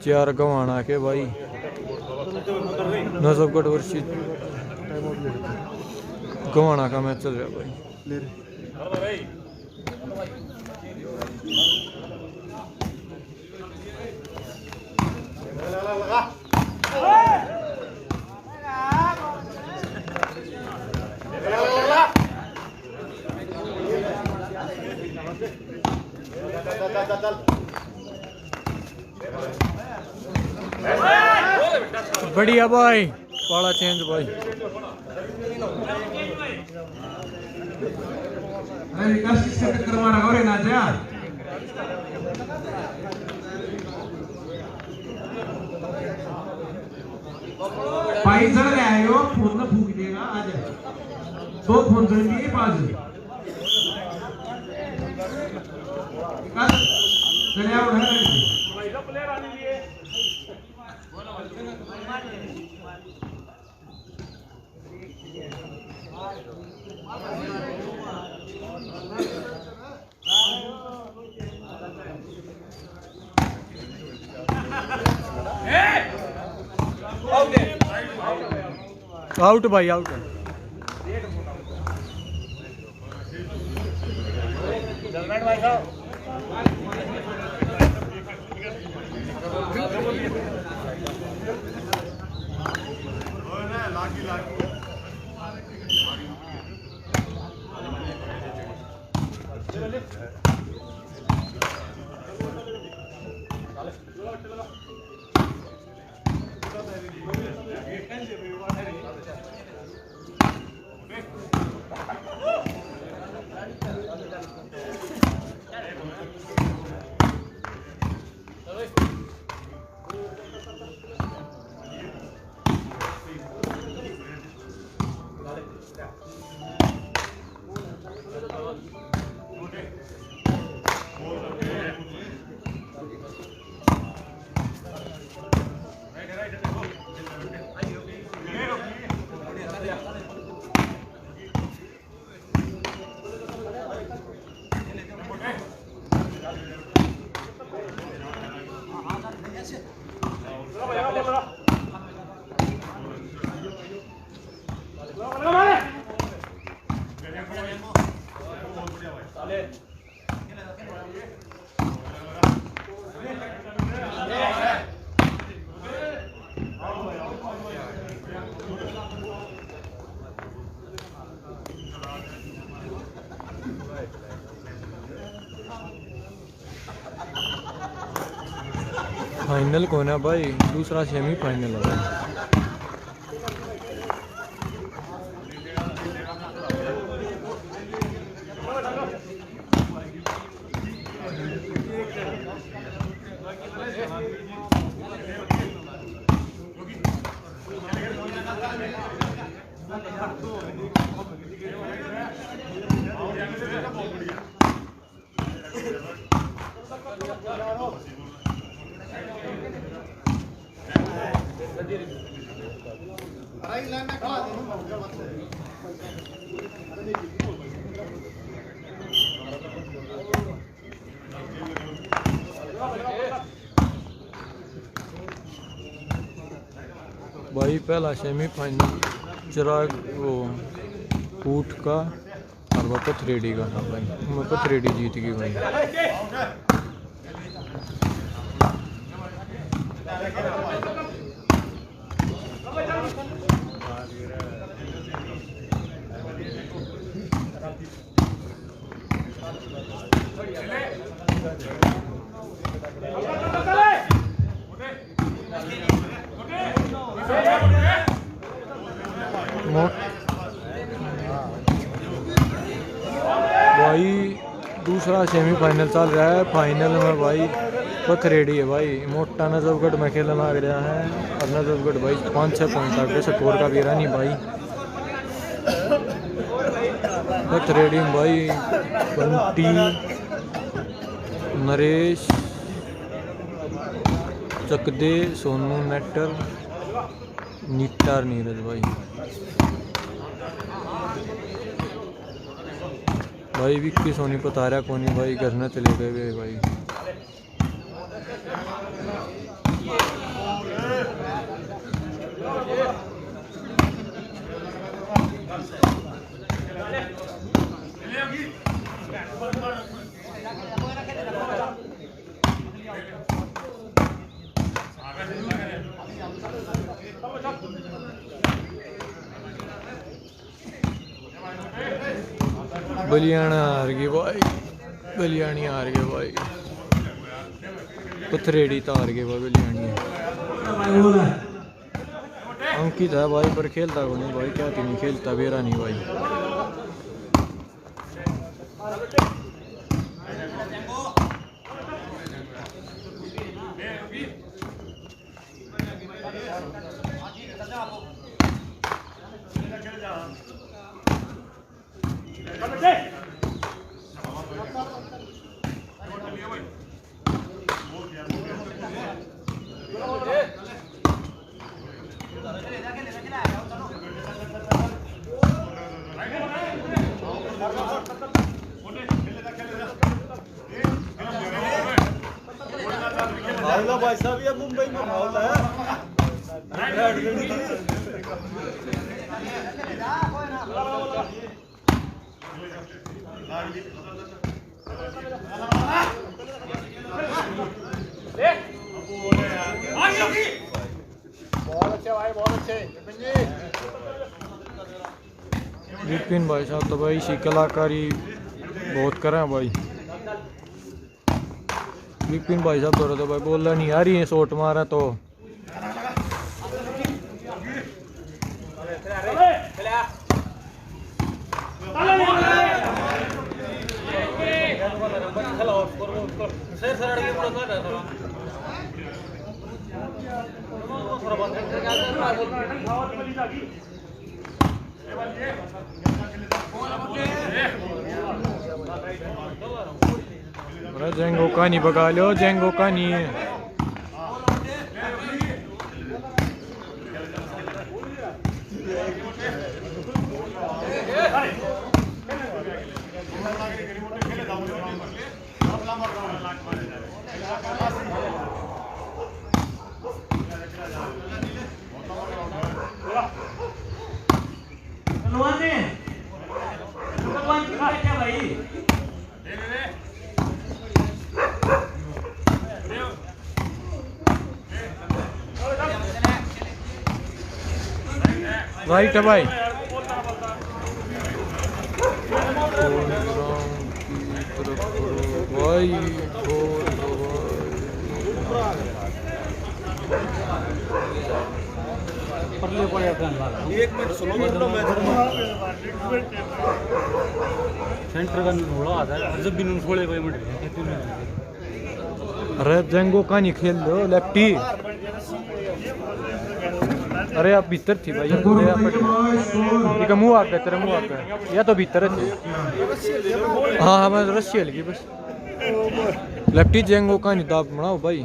4 गवाना के भाई नजफगढ़ वर्षी गवाना का मैच चल रहा है भाई बढ़िया भाई पाला चेंज भाई अरे विकास किससे टक्कर मारा और ना जा भाई जड़ ले आए हो फोन ना फूक देगा आज 2 फोन जड़ दिए 5 विकास चले आओ घर आउट भाई आउट फाइनल कौन है भाई दूसरा सेमीफाइनल है भाई पहला सेमीफाइनल चिराग वो ऊट का और वो पथरेडी का था भाई वो पथरेडी जीत गई भाई दूसरा सेमीफाइनल चल रहा है। फाइनल में भाई पथरेडी है भाई, मोटा नजफगढ़ में खेलने लग रहा है और नजफगढ़ भाई 5-6 पॉइंट आगे स्कोर का भी रानी भाई। पथरेडी में भाई बंटी, नरेश, चकदे, सोनू, नेटर, नीटार, नीरज भाई विक्की सोनी पता रहा कौन भाई, घर न चले गए भाई। बलियाना हार गए भाई, बलियानी हार गए भाई, पथरेड़ी तो हार गए भाई बलियानी। अंकित है भाई पर खेलता को नहीं भाई, क्या नहीं खेलता बेरा नहीं भाई। भाई साहब ये मुंबई में माहौल है। बहुत अच्छे भाई, बहुत अच्छे विपिन भाई साहब तो भाई इसी कलाकारी बहुत करें भाई। विपिन भाई साहब तो भाई बोलना नहीं आ रही है, शॉट मारा तो जेंगो कहानी बगा लो, जेंगो कहानी राइट है भाई। भाई एक मिनट सुनो, सेंटर का थोड़ा आता है जब भी नून फोड़े कोई मिनट। अरे जेंगो कहानी खेल लो लेफ्टी। अरे आप भीतर थी भाई, ठीक है मुँह आ गया तेरा, मुँह आ गया या तो भीतर थी। हाँ हाँ मैं रस्सी हल्की बस। लेफ्टी जेंगो कहानी दाब बनाओ भाई।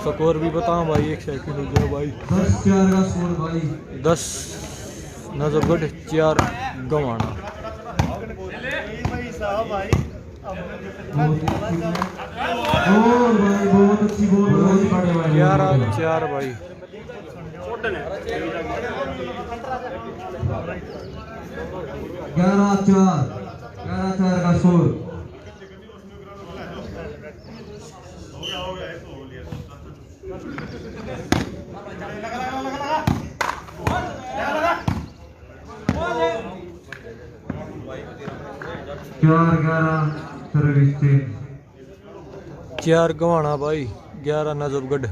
स्कोर भी बताओ भाई, एक सेकंड हो जाओ भाई। 10-4 का स्कोर भाई। 10 नजफगढ़ 4 गंवाना। बहुत अच्छी बॉल भाई। 11-4 भाई। 11-4 का स्कोर। 4 गवाना भाई 11 नजफगढ़।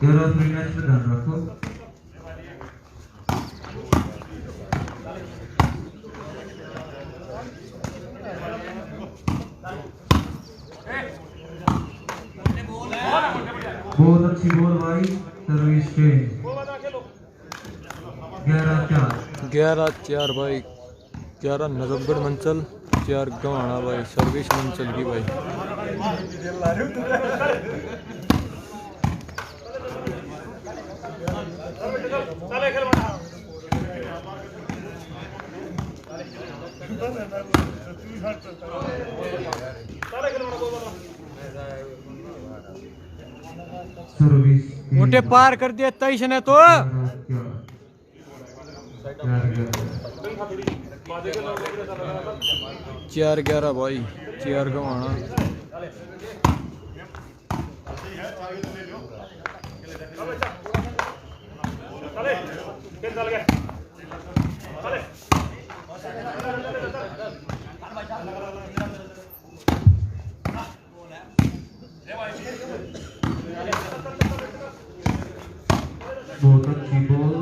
मैच में ध्यान रखो। बहुत अच्छी बॉल भाई, सर्विस पे 11-4 भाई 11 नजफगढ़ मंचल 4 गवाना भाई सर्विस मंचल की भाई। सर्विस मोटे पार कर दिया 23 ने तो। 4-11 भाई 4 गवाना। बहुत अच्छी बॉल,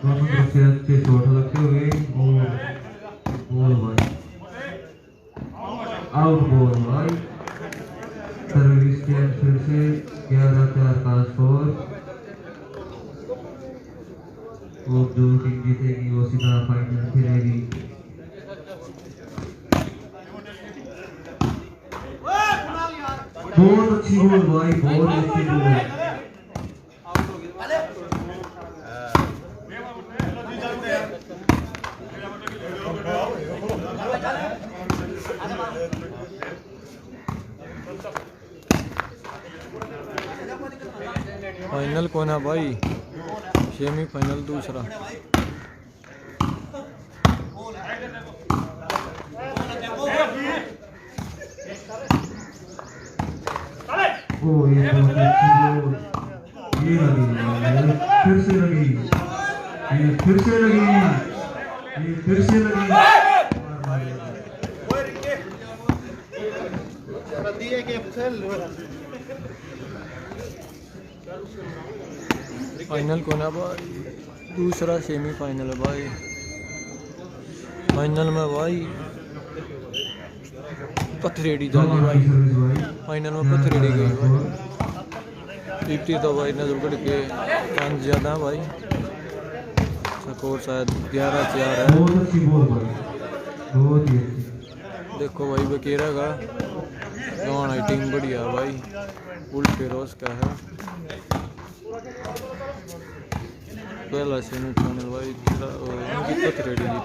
दोनों तरफ से अच्छे शॉट लगते हुए बॉल भाई, आउट बॉल भाई। सर्विस के फिर से 11-4 का स्कोर। वो जो टीम जीतेगी वो सीधा फाइनल खेलेगी। बहुत अच्छी बॉल भाई, बहुत अच्छी बॉल। फाइनल कौन है भाई? सेमीफाइनल दूसरा। ओ ये बहुत अच्छी बॉल, ये लगी, फिर से लगी, ये फिर से लगी, ये फिर से लगी। फाइनल कौन है भाई? दूसरा सेमीफाइनल है भाई। फाइनल में भाई पथरेडी जागी भाई। फाइनल में पथरेडी गई भाई। इतनी तो भाई नजफगढ़ के 5 ज़्यादा है भाई। स्कोर शायद 11-4 है। बहुत अच्छी बॉल भाई, बहुत ही अच्छी। देखो भाई बकेरा का गवाना टीम बढ़िया भाई। फुल फेरोज का है। पहला सेमीफाइनल भाई उनकी पथरेडी जीत।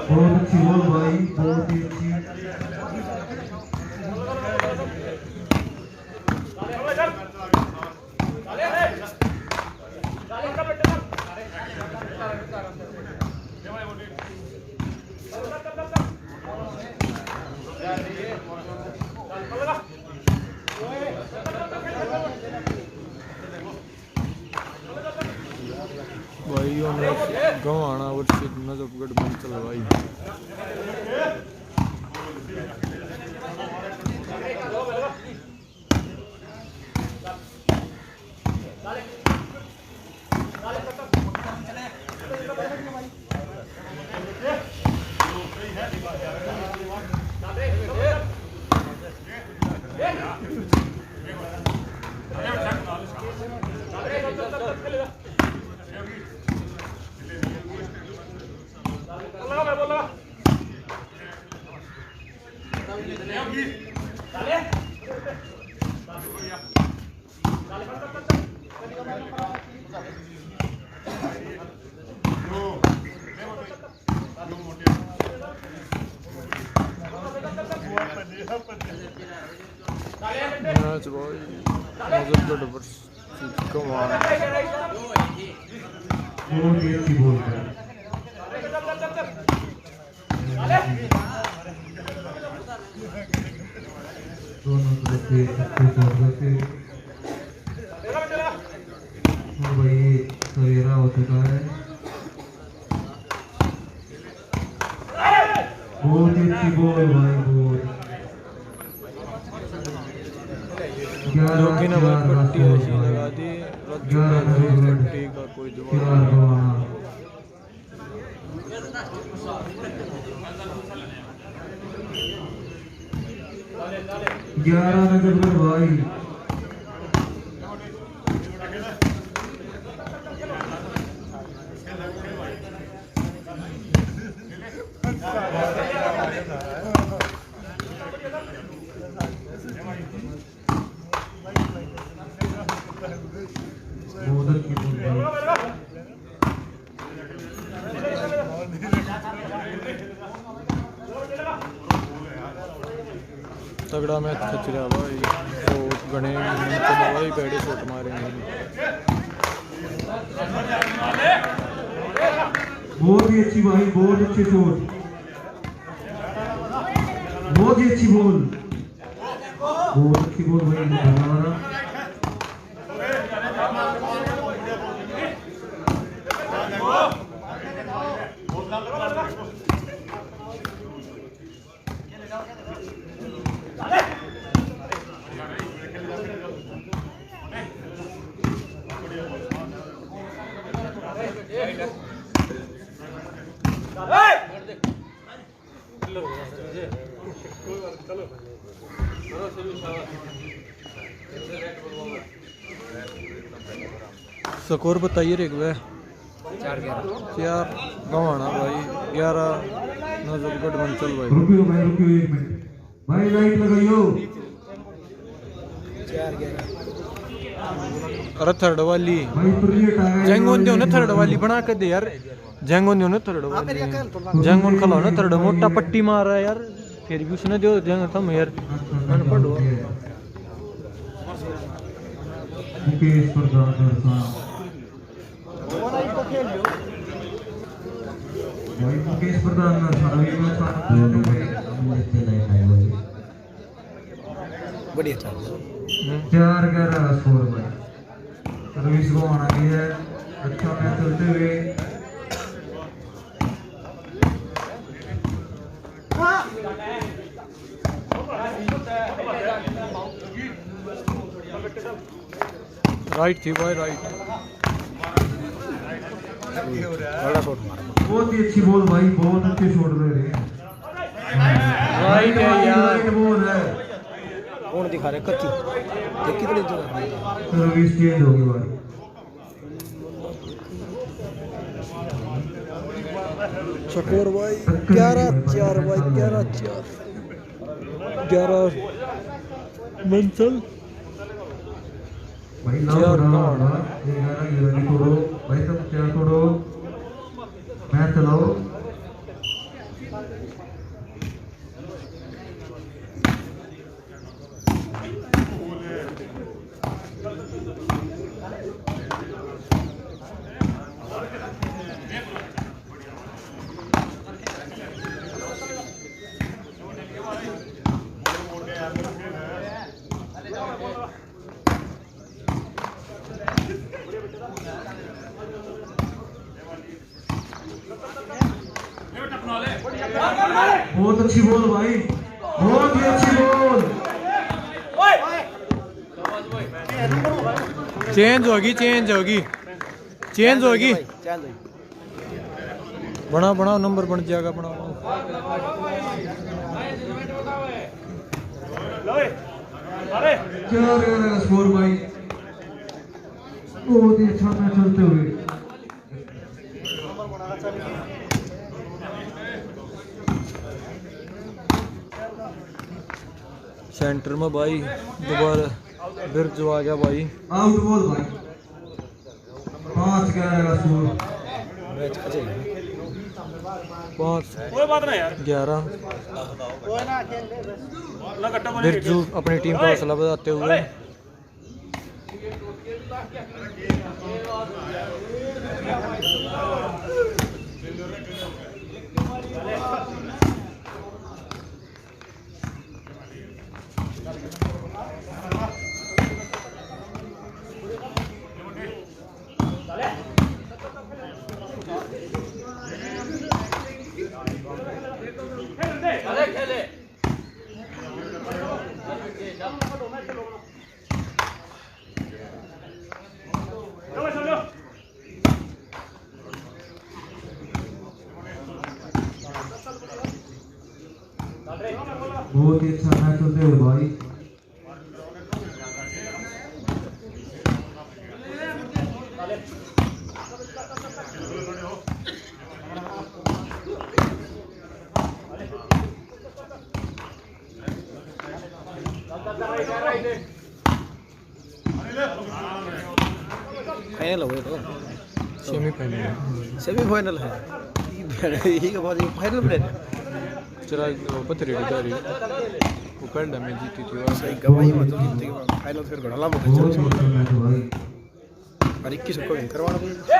बहुत अच्छी बॉल भाई, बहुत ही अच्छी। भाई गवाना वर्सेस नजफगढ़ मंचल भाई। मैच भाई नजफगढ़ वर्सेस गवाना। बहुत ही अच्छी बॉल है। दोनों तरफ से अच्छे शॉट करते और भाई सवेरा हो चुका है। बहुत ही अच्छी बॉल भाई, बहुत 11 जोगी ने भाई पट्टी ऐसी लगा दी, रज्जू ने भाई पट्टी का कोई जवाब नहीं। 11 नजर भाई। बहुत अच्छी बॉल भाई। तगड़ा मैच खिंच रहा भाई, शॉट गणे भाई, बैठे शॉट मारेंगे। बहुत ही अच्छी भाई, बहुत अच्छे शॉट, बहुत ही अच्छी बॉल, बहुत अच्छी बॉल भाई हमारा। स्कोर बताइए रे भाई। 4 गवाना भाई, 11 नजफगढ़ मंचल भाई। रुकियो भाई, रुकियो 1 मिनट भाई, लाइट लगाइयो। अरे थर्ड वाली भाई प्रियट आ गया, जंगोन दे ना, थर्ड वाली बना के दे यार। जंगोन दे ना थर्ड वाली, जंगोन खिलाओ ना थर्ड। मोटा पट्टी मार रहा है यार, फिर भी उसने दो जंग थम यार, अनपढ़ हो। मुकेश प्रधान दर्शन भाई, मुकेश प्रधान दर्शन अभी मैं बढ़िया चल 4-11 स्कोर भाई। सर्विस को आना भी है, अच्छा मैच चलते हुए। राइट थी भाई, राइट। बहुत ही अच्छी बॉल भाई, बहुत अच्छे शॉट ले रहे हैं। राइट है यार, राइट बॉल है। कौन दिखा रहे कच्ची देख कितनी जगह। सर्विस चेंज होगी भाई। स्कोर भाई 11-4 भाई, 11-4, 11 मंचल। भाई लाओ चार लाओ कौन? ये लगी छोड़ो भाई, तुम क्या छोड़ो, मैच चलाओ। बहुत अच्छी बॉल भाई, बहुत ही अच्छी बॉल। चेंज होगी, चेंज होगी, चेंज होगी। बना बनाओ, नंबर बन जाएगा, बनाओ। 4-11 का स्कोर भाई, बहुत ही अच्छा मैच चलते हुए। सेंटर में भाई दोबारा बिरजू आ गया भाई। आउट बॉल भाई, 5-11 का स्कोर। 5-11 बिरजू अपनी टीम का हौसला बताते हुए। बहुत ही अच्छा मैच होते हुए भाई। फाइनल हो गया तो सेमीफाइनल सेमीफाइनल है यही का बात फाइनल में चला पथरी गाड़ी वो पहले में जीती थी वहाँ सही गवाही मत जीतने के बाद फाइनल फिर घड़ा लाभ बहुत ही अच्छा मैच है भाई। और 21 को करवाना पड़ेगा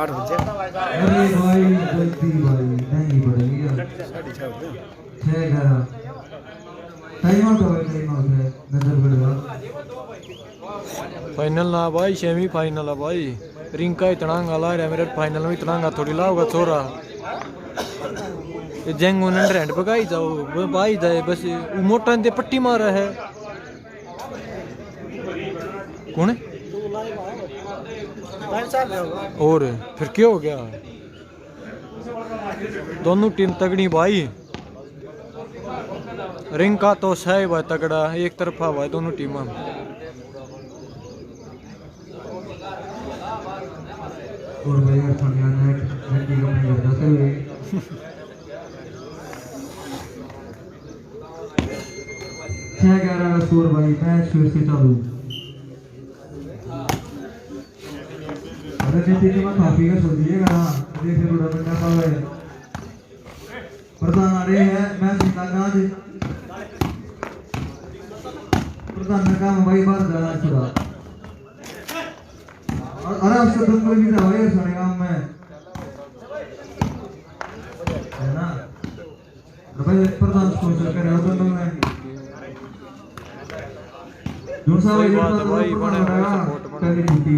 8 बजे अरे भाई गलती भाई नहीं पड़ेगी यार। 6:30 बजे 6:11 टाइम आउट है नजर पड़ेगा। फाइनल ना भाई सेमीफाइनल है भाई। रिंग का इतना गाला है मेरे फाइनल में इतना थोड़ी लाओगा छोरा जंग उन्हें रेंट पकाई जाओ वो भाई जाए बस वो मोटा दे पट्टी मारा है कौन है और फिर क्या हो गया दोनों टीम तगड़ी भाई। रिंग का तो सही भाई तगड़ा एक तरफा भाई दोनों टीम और भाई सोनिया नेट की कंपनी कर जाते हुए 6:11 का स्कोर भाई। मैच फिर से चालू। अगर जीती तो मैं काफी का सोचिएगा ना देख ले बड़ा बंदा का है प्रधान आ रहे हैं मैच जीतना आज प्रधान का काम भाई बाहर जाना थोड़ा अरे उसका दम भी था भाई सारे काम में है ना भाई प्रधान स्पॉन्सर कर रहा दोनों में दूसरा भाई बने सपोर्ट पहली छुट्टी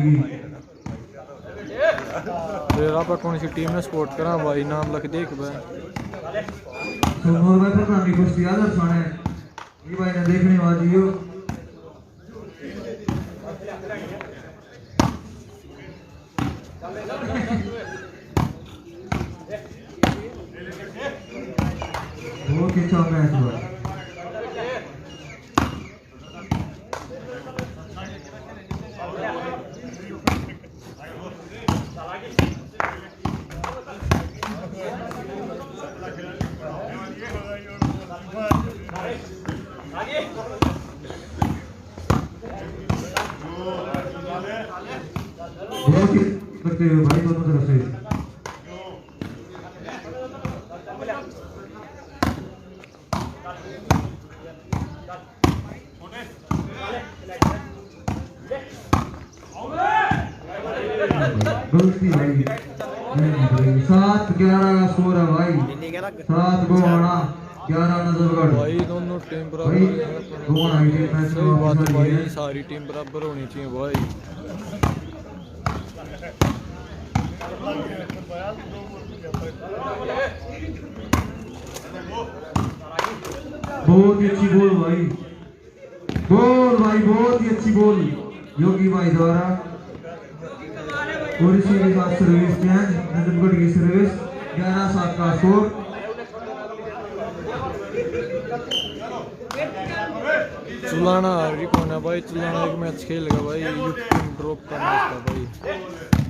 फिर आप कौन सी टीम में सपोर्ट करा भाई नाम लिख देख भाई सोनोर भाई प्रधान की कुश्ती आदर सुने ये भाई ने देखने वाली हो बहुत ही अच्छा मैच हुआ। बहुत ही करते हुए भाई दोनों तरफ से गलती भाई 7-11 का स्कोर है भाई। 7 गो आना 11 नजरगढ़ भाई दोनों टीम भाई बराबर दो आना टीम मैच सही बात है में भाई सारी टीम बराबर होनी चाहिए भाई। बहुत ही अच्छी बॉल भाई बहुत ही अच्छी बॉल योगी भाई द्वारा और इसी के साथ सर्विस चेंज नजरगढ़ की सर्विस 11-7 का स्कोर। चुलाना हारी कौन है भाई चुलाना एक मैच खेलेगा भाई यूपी ड्रॉप का मैच था भाई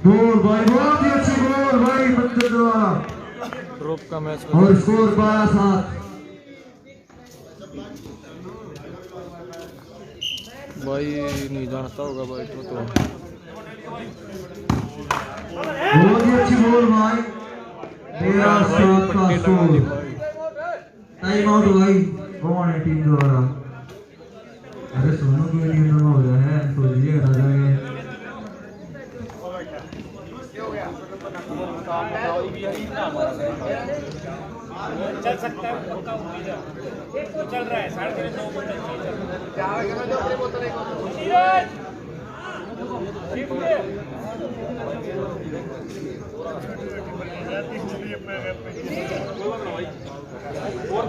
गोल भाई बहुत ही अच्छी गोल भाई मंदिर द्वारा ड्रॉप का मैच और स्कोर 12-7 भाई नहीं जानता होगा भाई तो बहुत ही अच्छी गोल भाई 13-7 का स्कोर। टाइम आउट भाई गोवाने टीम द्वारा अरे सोनू को भी नींद हो गया है तो ये आ जाएंगे। चल सकता है चल रहा है 3.5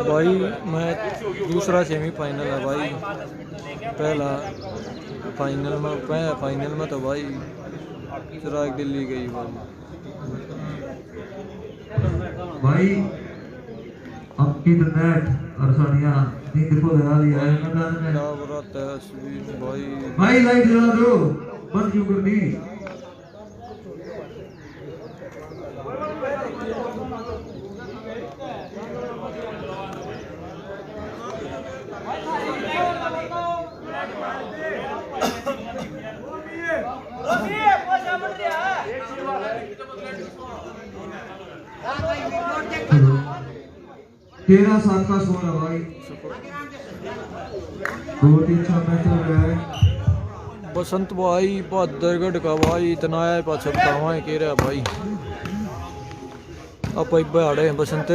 भाई मैच दूसरा सेमीफाइनल है भाई। पहला फाइनल में तो भाई चिराग दिल्ली गई भाई अब की नेट और सानिया नींद को लगा लिया है मैदान में। भाई लाइट जला दो, बंद क्यों कर दी? तेरह 7 का स्कोर है भाई। 2-3 मैच हो गया है। बसंत भाई बहादुरगढ़ का भाई इतना है पाछा बतावा कह रहा भाई। अब बहाड़े बसंत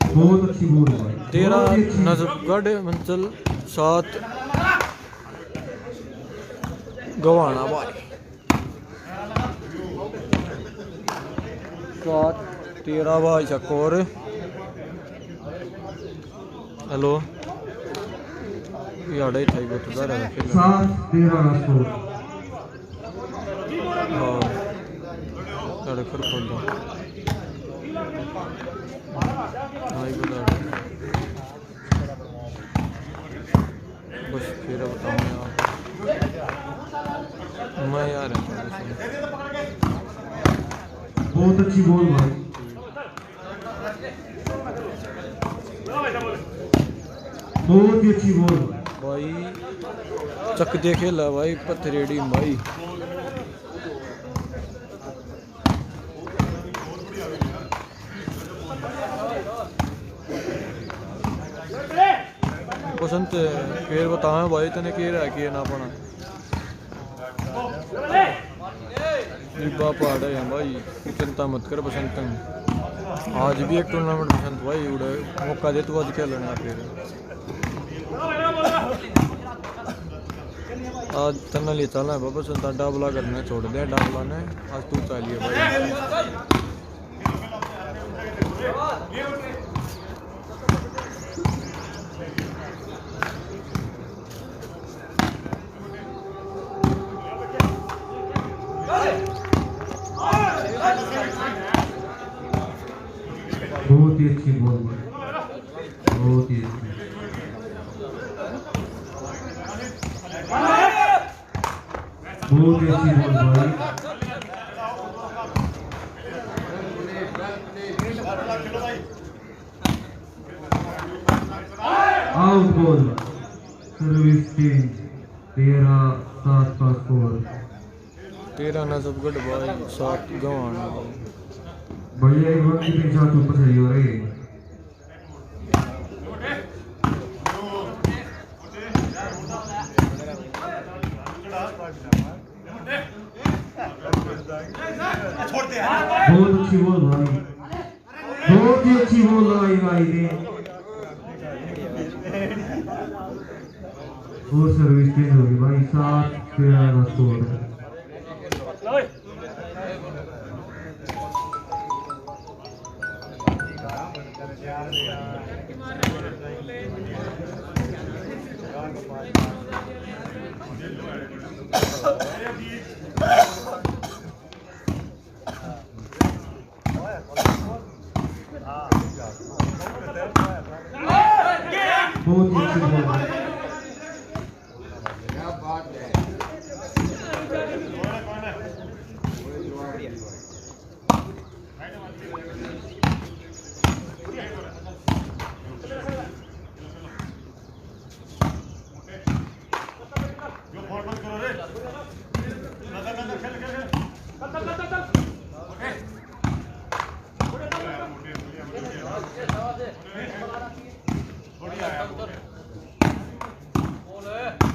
बहुत अच्छी बॉल है भाई। 13 नजफगढ़ मंचल 7 गवाना भाई 13 भाई चकोर। हेलो यार ही था वो तो ज़रा 7-13 का स्कोर। हाँ यार फिर खोल दो भाई बता बस फिर बताऊँ यार मैं यार बहुत अच्छी बॉल भाई। बहुत ही अच्छी बॉल भाई चक दे खेला भाई पथरेडी भाई। बसंत फिर बताएं भाई तने कह रहा कि ना पड़ा पहाड़ है भाई चिंता मत कर बसंत। आज भी एक टूर्नामेंट बसंत भाई उड़े मौका दे तू आज खेलना फिर आज तना लिए चलना है बाबा सुनता डाबला करना छोड़ दे डाबला ने आज तू चलिए भाई। बहुत ही अच्छी बॉल भाई। बहुत ही अच्छी बहुत ही अच्छी बॉल भाई। आउट बॉल सर्विस चेंज 13-7 का स्कोर। 13 नजफगढ़ भाई 7 गवाना भैया एक बार कितने साथ ऊपर सही हो रही है। बहुत अच्छी बॉल भाई। बहुत ही अच्छी बॉल लगाई भाई ने। और सर्विस चेंज होगी भाई। 7-13 का स्कोर। बहुत ही अच्छी बॉल है।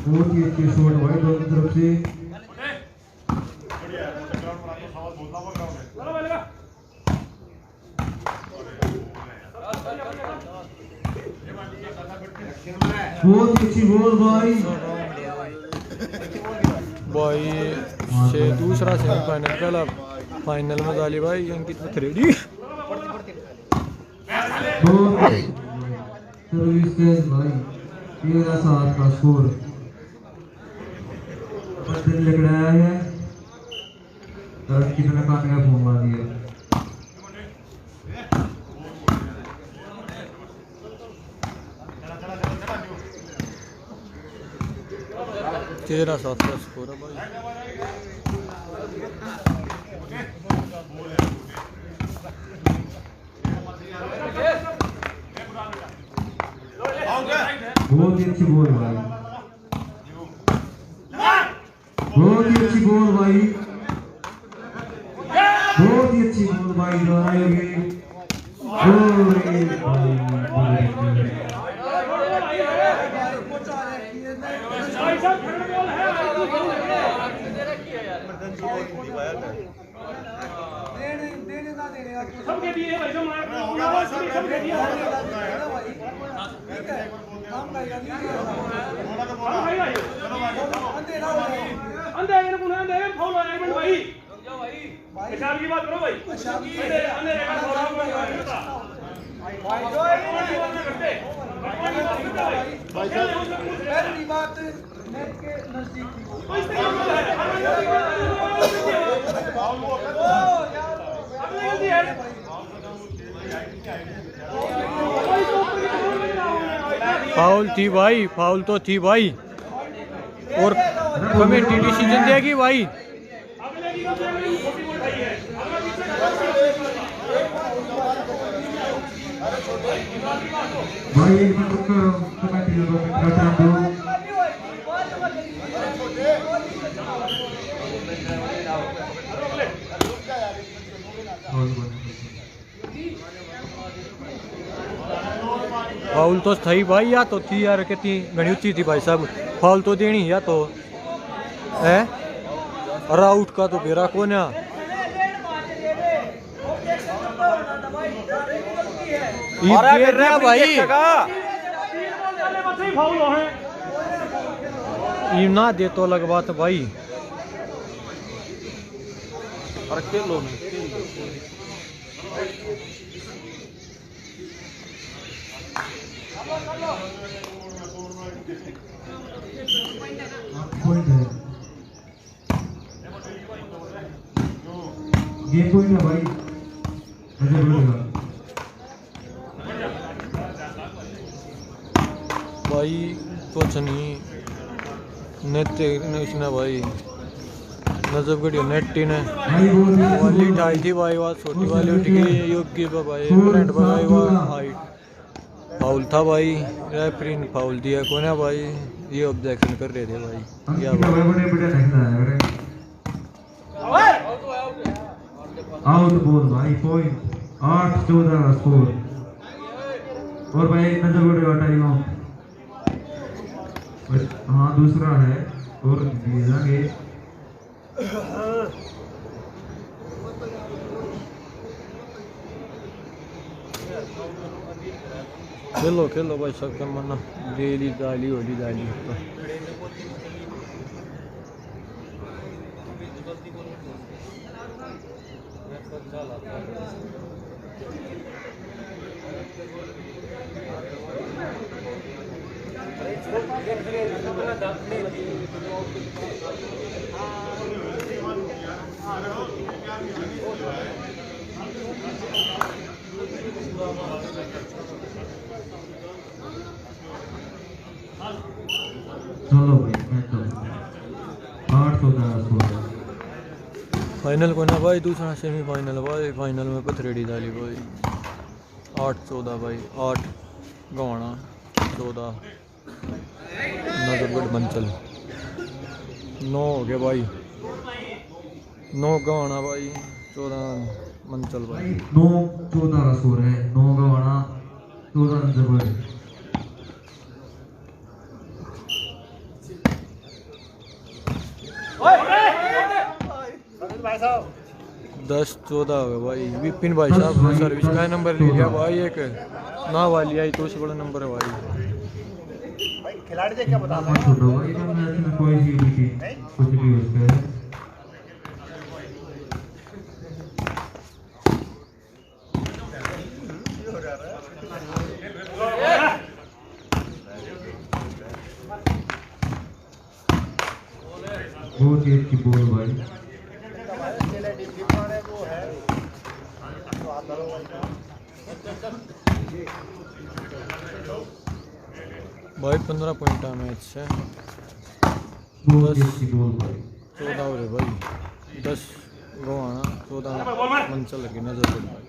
बहुत ही अच्छे शॉट भाई दोनों तरफ से। बहुत ही अच्छी बॉल भाई। भाई से दूसरा सेमीफाइनल, पहला फाइनल में डाली भाई अंकित पथरेडी। सर्विस तेज भाई, 13-7 का स्कोर। बदल लग रहा है कितना काटने का फोन मार दिया। 13-7 का स्कोर है भाई। बहुत ही अच्छी बॉल भाई, बहुत ही अच्छी बॉल भाई, बहुत ही अच्छी बॉल भाई दोहराएगी। सबके दिए भाई सबके दिए अंदर कौन अंदर फॉलो है एक मिनट भाई पेशाब की बात करो भाई अंदर अंदर का पहली बात नेट के नजदीक फाउल थी भाई, फाउल तो थी भाई, और कमेटी डिसीजन देगी भाई। भाई एक मिनट करो, कमेटी को बता दो। फाउल तो थी भाई, या तो थी यार, कितनी घनी ऊंची थी भाई साहब। फाउल तो देनी या तो है, और आउट का तो बेरा कौन है। भाई ये ना दे तो अलग बात भाई। और खेलो पॉइंट है, गेम पॉइंट है भाई, ऐसे बोलेगा भाई। कुछ नहीं नेट इसने भाई नजफगढ़ नेटी ने वाली ढाई थी भाई, वह छोटी वाली उठ गई योगी भाई, करंट भगाई वह हाइट। फाउल था भाई, रेफरी ने फाउल दिया कौन है भाई, ये ऑब्जेक्शन कर रहे थे भाई। क्या आउट बॉल भाई, पॉइंट 8-14 का स्कोर। और भाई नजफगढ़ का टाइम आउट। हाँ दूसरा है और भेजांगे। खेलो खेलो भाई, सबके मना डेली दाली होली दाली। चलो भाई मैं 8-14 स्कोर। फाइनल को ना भाई, दूसरा सेमीफाइनल भाई, फाइनल में पथरेडी डाली भाई। 8-14 भाई, 8 गवाना 14 नजफगढ़ मंचल। 9 हो गए भाई, 9 गवाना भाई, 14 मंचल भाई। 9-14 का स्कोर है, 9 गवाना 14 नजफगढ़। 10-14 हो गए भाई। विपिन भाई साहब ने सर्विस का नंबर ले लिया भाई, एक ना वाली आई तो उससे बड़ा नंबर है भाई। खिलाड़ी देख क्या बता मत छोड़ो भाई, तो मैच में कोई सी भी थी कुछ भी हो सकता है। बहुत ही अच्छी बॉल भाई। भाई 15 पॉइंट का मैच है। बहुत ही अच्छी बॉल भाई। 14 हो रहे भाई, 10 गवाना 14 मन चल लगी नजर पड़ी भाई।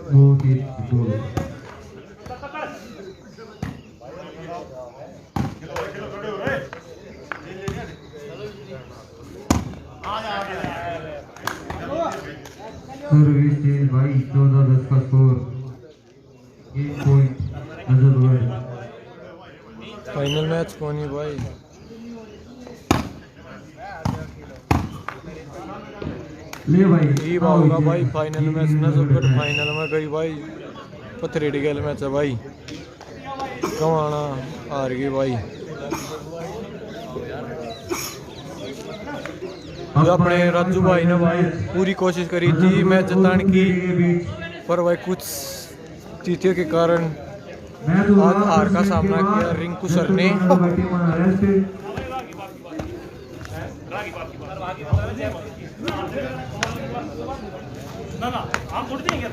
बहुत ही अच्छी बॉल। सर्विस चेंज भाई, 14-10 का स्कोर। 1 पॉइंट नजरबंद। फाइनल मैच कौन है भाई? ले भाई ये होगा भाई फाइनल मैच नजरगढ़ फाइनल में गई भाई। पथरेडी गैल मैच है भाई, कमाना हार गई भाई। जो अपने राजू भाई ने भाई पूरी कोशिश करी थी मैच जिताने की, पर भाई कुछ चीटियों के कारण आज हार का सामना किया रिंकू सर ने। ना ना हम थोड़ी देंगे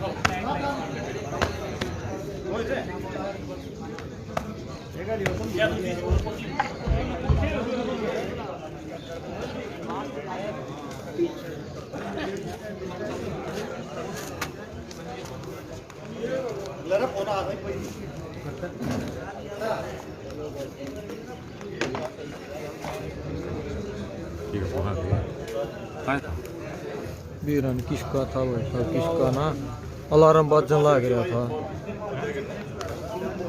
बीरन किसका था भाई साहब, किसका ना अलार्म बजने लग रहा था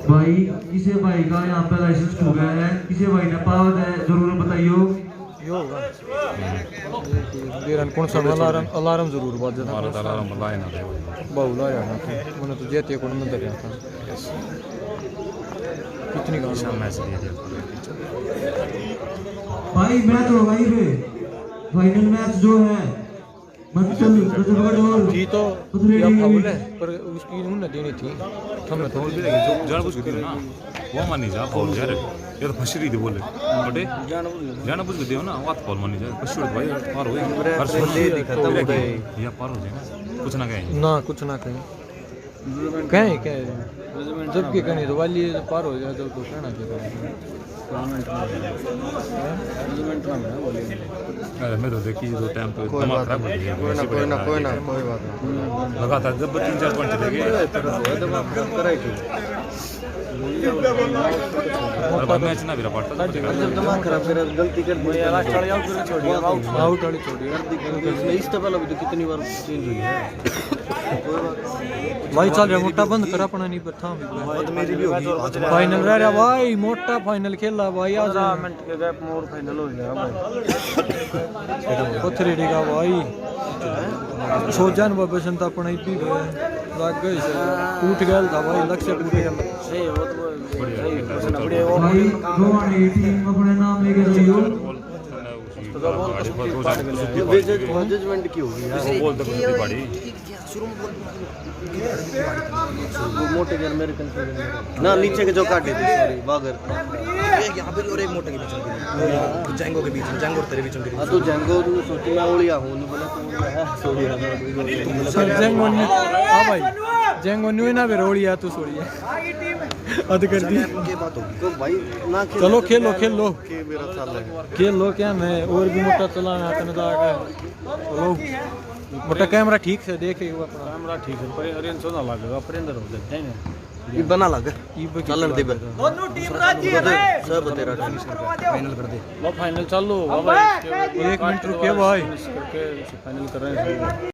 भाई। किसे भाई का यहाँ पे लाइसेंस खो गया है, किसे भाई ने पावर है जरूर बताइयो। ये होगा बीरन कौन सा अलार्म जरूर बजा था। अलार्म लाए ना दे बहु लाया था मैंने तो जेते को नहीं दे था। कितनी गाड़ी मैच दिया भाई मैच हो भाई पे फाइनल मैच जो है मतलब नजरगढ़ और जी तो या फाउल है पर उसकी उन्होंने देनी थी हमने तो भी लेकिन जो जानबूझ के ना वो मानी जा फाउल जा रे ये तो फसरी दे बोले बटे जानबूझ के दियो ना बात फाउल मानी जा फसरी भाई पार हो गई हर से खत्म हो गई या पार हो जाए ना कुछ ना कहें ना कुछ ना कहें कहें क्या जब के कहें तो वाली पार हो जाए जब तो कहना चाहिए। अरे मैं तो देखी जो टाइम पे दिमाग खराब हो गया कोई ना कोई बात नहीं लगातार जब 3-4 पॉइंट चले गए दिमाग खराब कराई थी और बाद मैच ना भी पड़ता था जब दिमाग खराब कर गलती कर दी आउट वाली छोड़ी इस तो पहले भी तो कितनी बार चेंज हुई है भाई चल रहा मोटा बंद करा अपना नहीं पर था मेरी भी होगी फाइनल रह रहा भाई मोटा फाइनल खेला भाई आज मिनट के गैप में और फाइनल हो गया भाई पथरेडी का भाई सोजान बाबा तो अपना ही लग गए टूट गया था भाई लक्ष्य टूट गया सही वो तो भाई गोवानी टीम अपने नाम लेके जाइयो। जजमेंट की होगी यार वो बोल दे बड़ी वो मोटे के अमेरिकन ना नीचे के जो काटे थे सॉरी बागर एक यहां पे और एक मोटे के बीच में जैंगो के बीच में जैंगो तेरे बीच में हां तो जैंगो तू सोची मैं ओलिया हूं बोला तू है सॉरी सर जैंगो ने हां भाई जेंगो न्यू ना बेरोड़िया तू सोड़िया अद कर दी ये बात होगी तो भाई ना खेल चलो खेलो खेलो के मेरा साल है खेल लो क्या मैं और भी मोटा चला मैं आते चलो मोटा कैमरा ठीक से देखे हुआ अपना कैमरा ठीक है पर अरे सोना लगेगा पर अंदर हो जाता है ना ये बना लग चलन दे दोनों टीम राजी है सब तेरा फाइनल कर दे लो फाइनल चालू बाबा 1 मिनट रुकिए भाई करके फाइनल कर रहे हैं